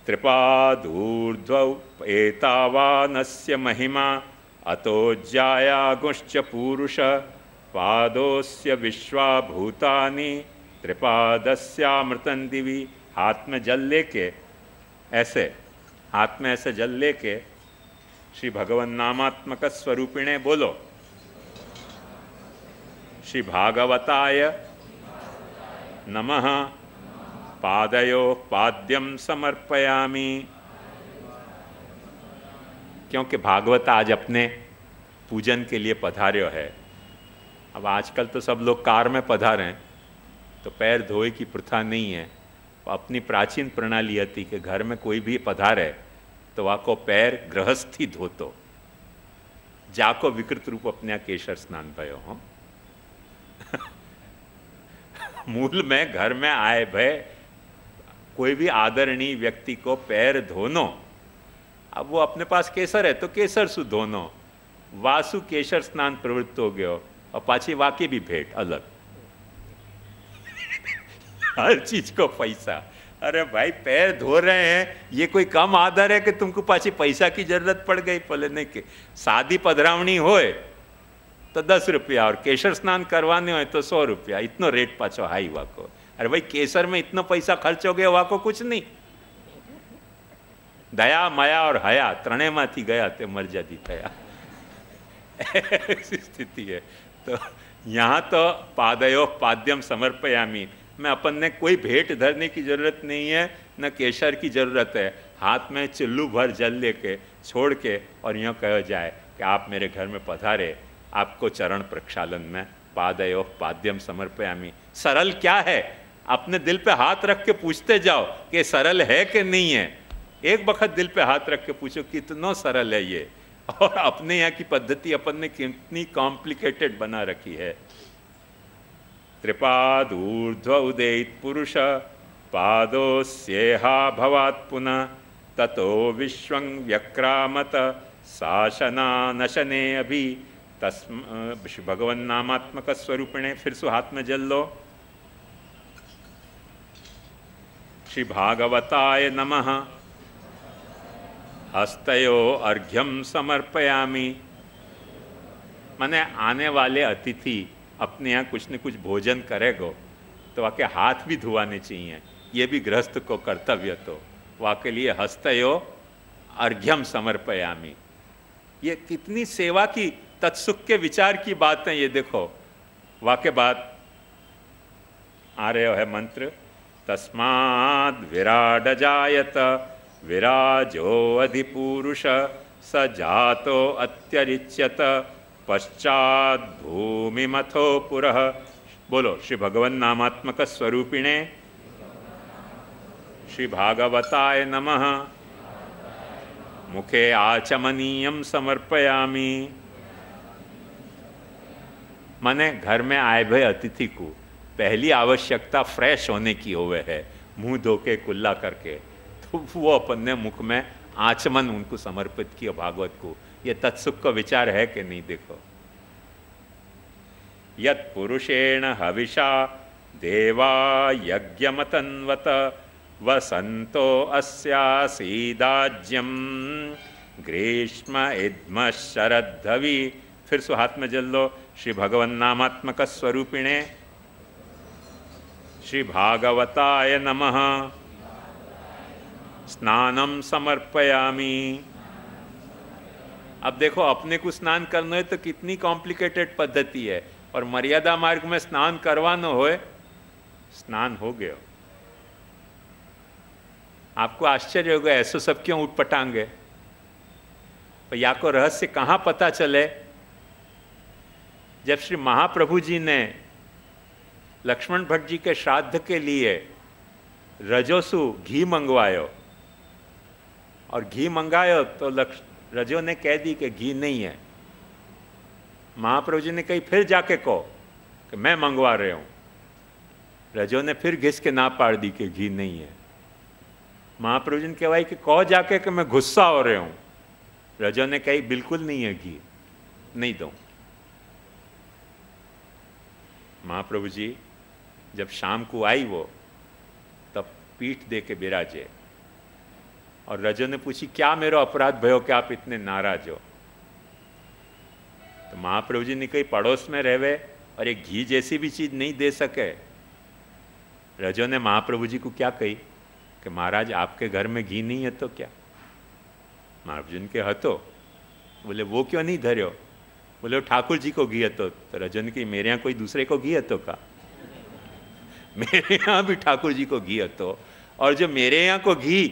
त्रिपादूर्ध्व एतावानस्य महिमा अतो ज्यायागुश्च पुरुष पादोस्य विश्वाभूतानि त्रिपादस्यामृतं दिवि। हाथ में जल लेके ऐसे, हाथ में ऐसे जल लेके श्री भगवन नामात्मक स्वरूपिणे बोलो, श्री भागवताय नमः पादयोः पाद्यम समर्पयामि। क्योंकि भागवत आज अपने पूजन के लिए पधार्यो है। अब आजकल तो सब लोग कार में पधारे हैं, तो पैर धोए की प्रथा नहीं है। अपनी प्राचीन प्रणाली थी कि घर में कोई भी पधारे तो वाको पैर गृहस्थी धोतो, जाको विकृत रूप अपने केशर स्नान भयो हो। मूल में घर में आए भय कोई भी आदरणीय व्यक्ति को पैर धोनो। अब वो अपने पास केसर है तो केसर सु धोनो, वासु केशर स्नान प्रवृत्त हो गयो और पाची वाकी भी भेंट अलग। हर चीज को पैसा। अरे भाई पैर धो रहे हैं, ये कोई कम आदर है कि तुमको पाची पैसा की जरूरत पड़ गई? बोले नहीं कि शादी पधरावणी होए तो 10 रुपया और केशर स्नान करवाने हो तो 100 रुपया, इतनो रेट पाछो हाई वाको। अरे भाई केसर में इतना पैसा खर्च हो गया वाको कुछ नहीं। दया माया और हया त्रणे माथी गया ते मर्यादी थया। ऐसी स्थिति है। तो यहाँ तो पादयो पाद्यम समर्पयामि, मैं अपन ने कोई भेंट धरने की जरूरत नहीं है, न केशर की जरूरत है। हाथ में चिल्लू भर जल लेके छोड़ के और यूँ कहा जाए कि आप मेरे घर में पधारे, आपको चरण प्रक्षालन में पादयो पाद्यम समर्पयामि। सरल क्या है? अपने दिल पे हाथ रख के पूछते जाओ कि सरल है कि नहीं है। एक वक्त दिल पे हाथ रख के पूछो कितना सरल है ये। और अपने यहाँ की पद्धति अपन ने कितनी कॉम्प्लिकेटेड बना रखी है। त्रिपाद ऊर्ध्व उदेत पुरुष पादोस्येहा भवात् पुनः ततो विश्वं व्यक्रामत शासना नशने अभी तस्म भगवन नामात्मक स्वरूपिणे। फिर सु हाथ में जल लो। श्री भागवताय नमः। हस्तयो अर्घ्यम समर्पयामि। माने आने वाले अतिथि अपने यहाँ कुछ न कुछ भोजन करेगो तो वाके हाथ भी धुआने चाहिए, ये भी गृहस्थ को कर्तव्य। तो वाके लिए हस्तयो अर्घ्यम समर्पयामि। ये कितनी सेवा की तत्सुख के विचार की बात है। ये देखो वाके बाद आ रहे है मंत्र, तस्माद् विराड जायत विराजो अधिपुरुष स जातो अत्यरिच्यत पश्चात भूमि मथो पुरः। बोलो श्री भगवन नामात्मक स्वरूपिणे श्री भागवताय नमः। मुखे आचमनीयम समर्पयामि। माने घर में आए भय अतिथि को पहली आवश्यकता फ्रेश होने की होवे है, मुंह धो के कुल्ला करके। तो वो अपन ने मुख में आचमन उनको समर्पित किया भागवत को। ये तत्सुख का विचार है कि नहीं? देखो, यत् पुरुषेण हविषा देवा यज्ञमतन्वत वसंतो अस्यासीदाज्यम ग्रीष्म इद्म शरद्धवि। फिर सु हाथ में जल लो। श्री भगवन नामात्मक स्वरूपिणे श्री भागवताय नमः। स्नानम समर्पयामि। अब देखो अपने को स्नान करना है तो कितनी कॉम्प्लिकेटेड पद्धति है, और मर्यादा मार्ग में स्नान करवाना होए, स्नान हो गया। आपको आश्चर्य होगा ऐसा सब क्यों उठपटांगे। तो या को रहस्य कहाँ पता चले? जब श्री महाप्रभु जी ने लक्ष्मण भट्ट जी के श्राद्ध के लिए रजोसु घी मंगवायो, और घी मंगायो तो रजो ने कह दी कि घी नहीं है। महाप्रभु जी ने कही फिर जाके कहो कि मैं मंगवा रहे हूँ। रजो ने फिर घिस के ना पाड़ दी कि घी नहीं है। महाप्रभु जी ने कहवाई कि कहो जाके कि मैं गुस्सा हो रहे हूँ। रजो ने कही बिल्कुल नहीं है घी, नहीं दो। महाप्रभु जी जब शाम को आई वो, तब पीठ दे के बिराजे, और रजो ने पूछी क्या मेरा अपराध भयो कि आप इतने नाराज हो? तो महाप्रभु जी ने कही पड़ोस में रहवे और एक घी जैसी भी चीज नहीं दे सके। रजो ने महाप्रभु जी को क्या कही कि महाराज आपके घर में घी नहीं है तो क्या? महाप्रभु जी ने कहा हतो। बोले वो क्यों नहीं धर्यो? बोले ठाकुर जी को घी हतो। तो रजो ने कही मेरे यहाँ कोई दूसरे को घी हतो का? मेरे यहाँ भी ठाकुर जी को घी હતો, और जो मेरे यहाँ को घी,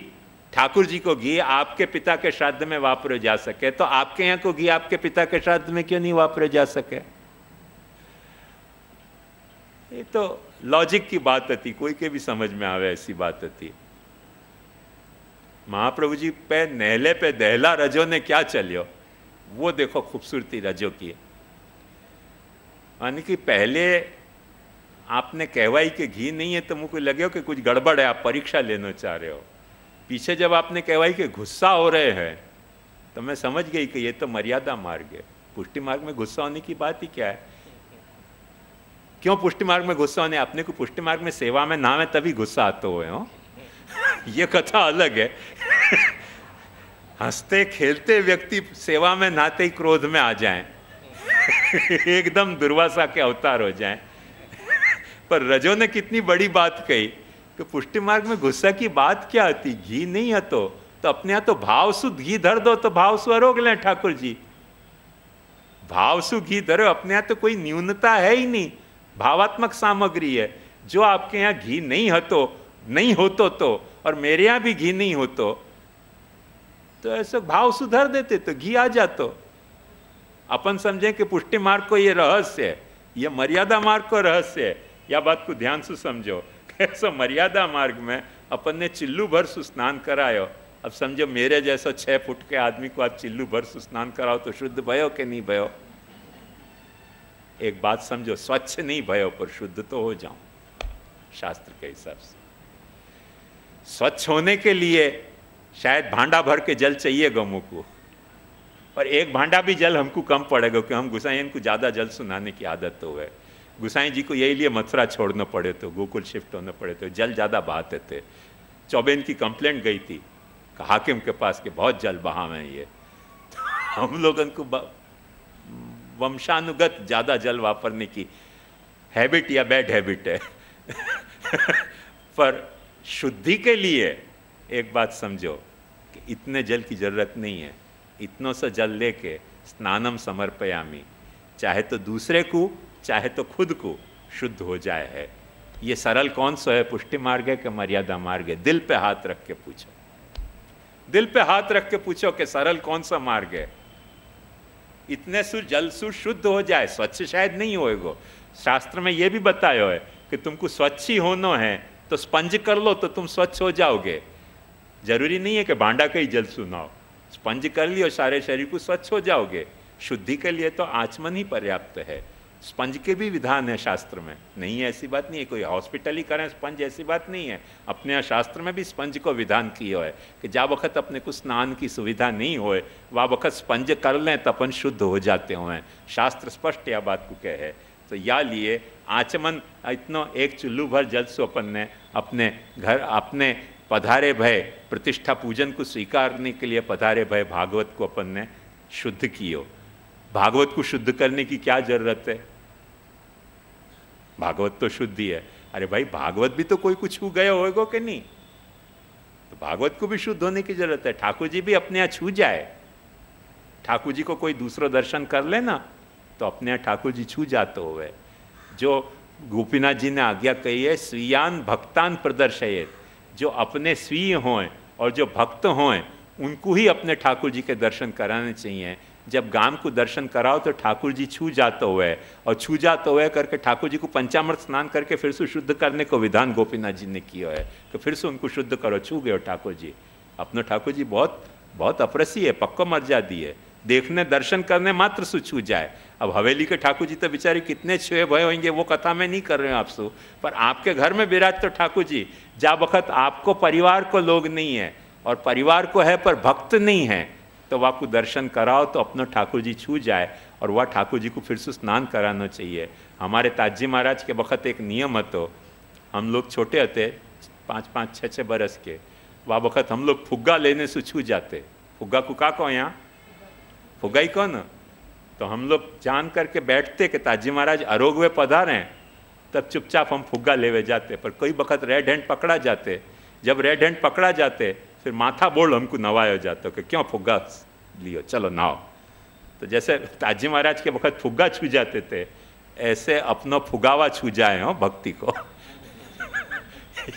ठाकुर जी को घी आपके पिता के श्राद्ध में वापरे जा सके, तो आपके यहाँ को घी आपके पिता के श्राद्ध में क्यों नहीं वापरे जा सके? ये तो लॉजिक की बात थी, कोई के भी समझ में आवे ऐसी बात थी। महाप्रभु जी पे नहले पे दहला रजो ने क्या चलियो, वो देखो खूबसूरती रजो की। यानी कि पहले आपने कहवाई कि घी नहीं है तो मुझको लगे कि कुछ गड़बड़ है, आप परीक्षा लेना चाह रहे हो। पीछे जब आपने कहवाई कि गुस्सा हो रहे हैं, तो मैं समझ गई कि ये तो मर्यादा मार्ग है। पुष्टि मार्ग में गुस्सा होने की बात ही क्या है? क्यों पुष्टि मार्ग में गुस्सा होने? अपने को पुष्टि मार्ग में सेवा में नाम है तभी गुस्सा आते हुए हो। ये कथा अलग है। हंसते खेलते व्यक्ति सेवा में नाते ही क्रोध में आ जाएं, एकदम दुर्वासा के अवतार हो जाएं। पर रजो ने कितनी बड़ी बात कही कि पुष्टि मार्ग में गुस्सा की बात क्या आती, घी नहीं है तो अपने यहाँ तो भाव सु घी धर दो, तो भाव सु अरोग लें ठाकुर जी। भाव सु घी धरो, अपने यहाँ तो कोई न्यूनता है ही नहीं, भावात्मक सामग्री है। जो आपके यहाँ घी नहीं होतो तो और मेरे यहाँ भी घी नहीं होतो तो ऐसे भाव सुधर देते तो घी आ जातो। अपन समझें कि पुष्टि मार्ग को ये रहस्य है, ये मर्यादा मार्ग को रहस्य है। या बात को ध्यान से समझो, ऐसा मर्यादा मार्ग में अपन ने चिल्लू भर सु स्नान करायो। अब समझो मेरे जैसा 6 फुट के आदमी को आप चिल्लू भर सु स्नान कराओ तो शुद्ध भयो कि नहीं भयो? एक बात समझो, स्वच्छ नहीं भयो पर शुद्ध तो हो जाऊं शास्त्र के हिसाब से। स्वच्छ होने के लिए शायद भांडा भर के जल चाहिए गमू को, और एक भांडा भी जल हमको कम पड़ेगा कि हम गुसाई को ज़्यादा जल सुनाने की आदत तो है। गुसाई जी को यही लिए मथुरा छोड़ना पड़े तो, गोकुल शिफ्ट होना पड़े तो, जल ज़्यादा बहाते थे। चौबेन की कंप्लेंट गई थी हाकिम के पास कि बहुत जल बहाव है ये। तो हम लोगों को वंशानुगत ज़्यादा जल वापरने की हैबिट या बैड हैबिट है। पर शुद्धि के लिए एक बात समझो कि इतने जल की जरूरत नहीं है। इतनों सा जल लेके स्नानम समर्पयामी, चाहे तो दूसरे को चाहे तो खुद को शुद्ध हो जाए है। ये सरल कौन सा है, पुष्टि मार्ग है कि मर्यादा मार्ग है? दिल पे हाथ रख के पूछो, दिल पे हाथ रख के पूछो कि सरल कौन सा मार्ग है? इतने सु जल सु शुद्ध हो जाए, स्वच्छ शायद नहीं होएगो। शास्त्र में ये भी बताया है कि तुमको स्वच्छ ही होना है तो स्पंज कर लो तो तुम स्वच्छ हो जाओगे। जरूरी नहीं है कि भांडा का ही जल सुनाओ, स्पंज कर लियो सारे शरीर को स्वच्छ हो जाओगे। शुद्धि के लिए तो आचमन ही पर्याप्त है। स्पंज के भी विधान है शास्त्र में, नहीं है ऐसी बात नहीं है। कोई हॉस्पिटल ही करें स्पंज ऐसी बात नहीं है। अपने यहाँ शास्त्र में भी स्पंज को विधान किया है कि जा वक्त अपने को स्नान की सुविधा नहीं होए वह वक्त स्पंज कर लें तो अपन शुद्ध हो जाते हुए। शास्त्र स्पष्ट यह बात को कहे है। तो या लिए आचमन इतना एक चुल्लू भर जल से अपन ने अपने घर अपने पधारे भय प्रतिष्ठा पूजन को स्वीकारने के लिए पधारे भय भागवत को अपन ने शुद्ध कियो। भागवत को शुद्ध करने की क्या जरूरत है? भागवत तो शुद्धि है। अरे भाई भागवत भी तो कोई कुछ छू गया होगा कि नहीं? तो भागवत को भी शुद्ध होने की जरूरत है। ठाकुर जी भी अपने यहाँ छू जाए, ठाकुर जी को कोई दूसरा दर्शन कर ले ना तो अपने यहाँ ठाकुर जी छू जाते हुए। जो गोपीनाथ जी ने आज्ञा कही है, स्वीयान भक्तान प्रदर्शयेत, जो अपने स्वीय हों और जो भक्त हों उनको ही अपने ठाकुर जी के दर्शन कराने चाहिए। जब गाम को दर्शन कराओ तो ठाकुर जी छू जाते हुए, और छू जाते हुए करके ठाकुर जी को पंचामृत स्नान करके फिर से शुद्ध करने को विधान गोपीनाथ जी ने किया है कि फिर से उनको शुद्ध करो। छू गए ठाकुर जी, अपना ठाकुर जी बहुत बहुत अपरसी है, पक्को मर्यादी है। देखने दर्शन करने मात्र से छू जाए। अब हवेली के ठाकुर जी तो बेचारे कितने छुए भय होंगे वो कथा में नहीं कर रहे हैं आपसे, पर आपके घर में विराज तो ठाकुर जी। जा वक्त आपको परिवार को लोग नहीं है और परिवार को है पर भक्त नहीं है तो वह को दर्शन कराओ तो अपना ठाकुर जी छू जाए और वह ठाकुर जी को फिर से स्नान कराना चाहिए। हमारे ताजी महाराज के वक्त एक नियम हतो, हम लोग छोटे होते 5-5, 6-6 बरस के, वह वक्त हम लोग फुग्गा लेने से छू जाते। फुग्गा को का कहो यहाँ, फुग्गा ही कहो न। तो हम लोग जान करके बैठते कि ताजी महाराज अरोग वे पधारे हैं, तब चुपचाप हम फुग्गा लेवे जाते। पर कोई वक्त रेड हैंड पकड़ा जाते। जब रेड हैंड पकड़ा जाते फिर माथा बोल हमको नवाया जाता कि क्यों फुग्गा लियो, चलो नाओ। तो जैसे ताजी महाराज के वक्त फुग्गा छू जाते थे, ऐसे अपना फुगावा छू जाए हो भक्ति को।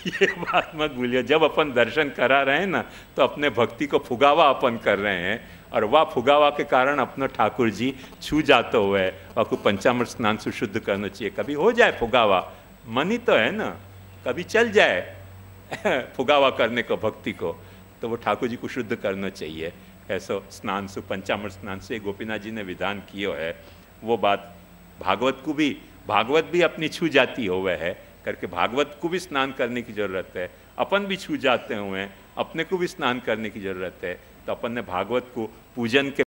ये बात मत भूलिए, जब अपन दर्शन करा रहे हैं ना तो अपने भक्ति को फुगावा अपन कर रहे हैं, और वह फुगावा के कारण अपना ठाकुर जी छू जाते हुए आपको पंचामृत स्नान से शुद्ध करना चाहिए। कभी हो जाए फुगावा, मन ही तो है ना, कभी चल जाए फुगावा करने को भक्ति को, तो वो ठाकुर जी को शुद्ध करना चाहिए। ऐसा स्नान से, पंचामृत स्नान से गोपीनाथ जी ने विधान किया है। वो बात भागवत भी अपनी छू जाती हुए है करके भागवत को भी स्नान करने की जरूरत है। अपन भी छू जाते हुए अपने को भी स्नान करने की जरूरत है। तो अपन ने भागवत को पूजन के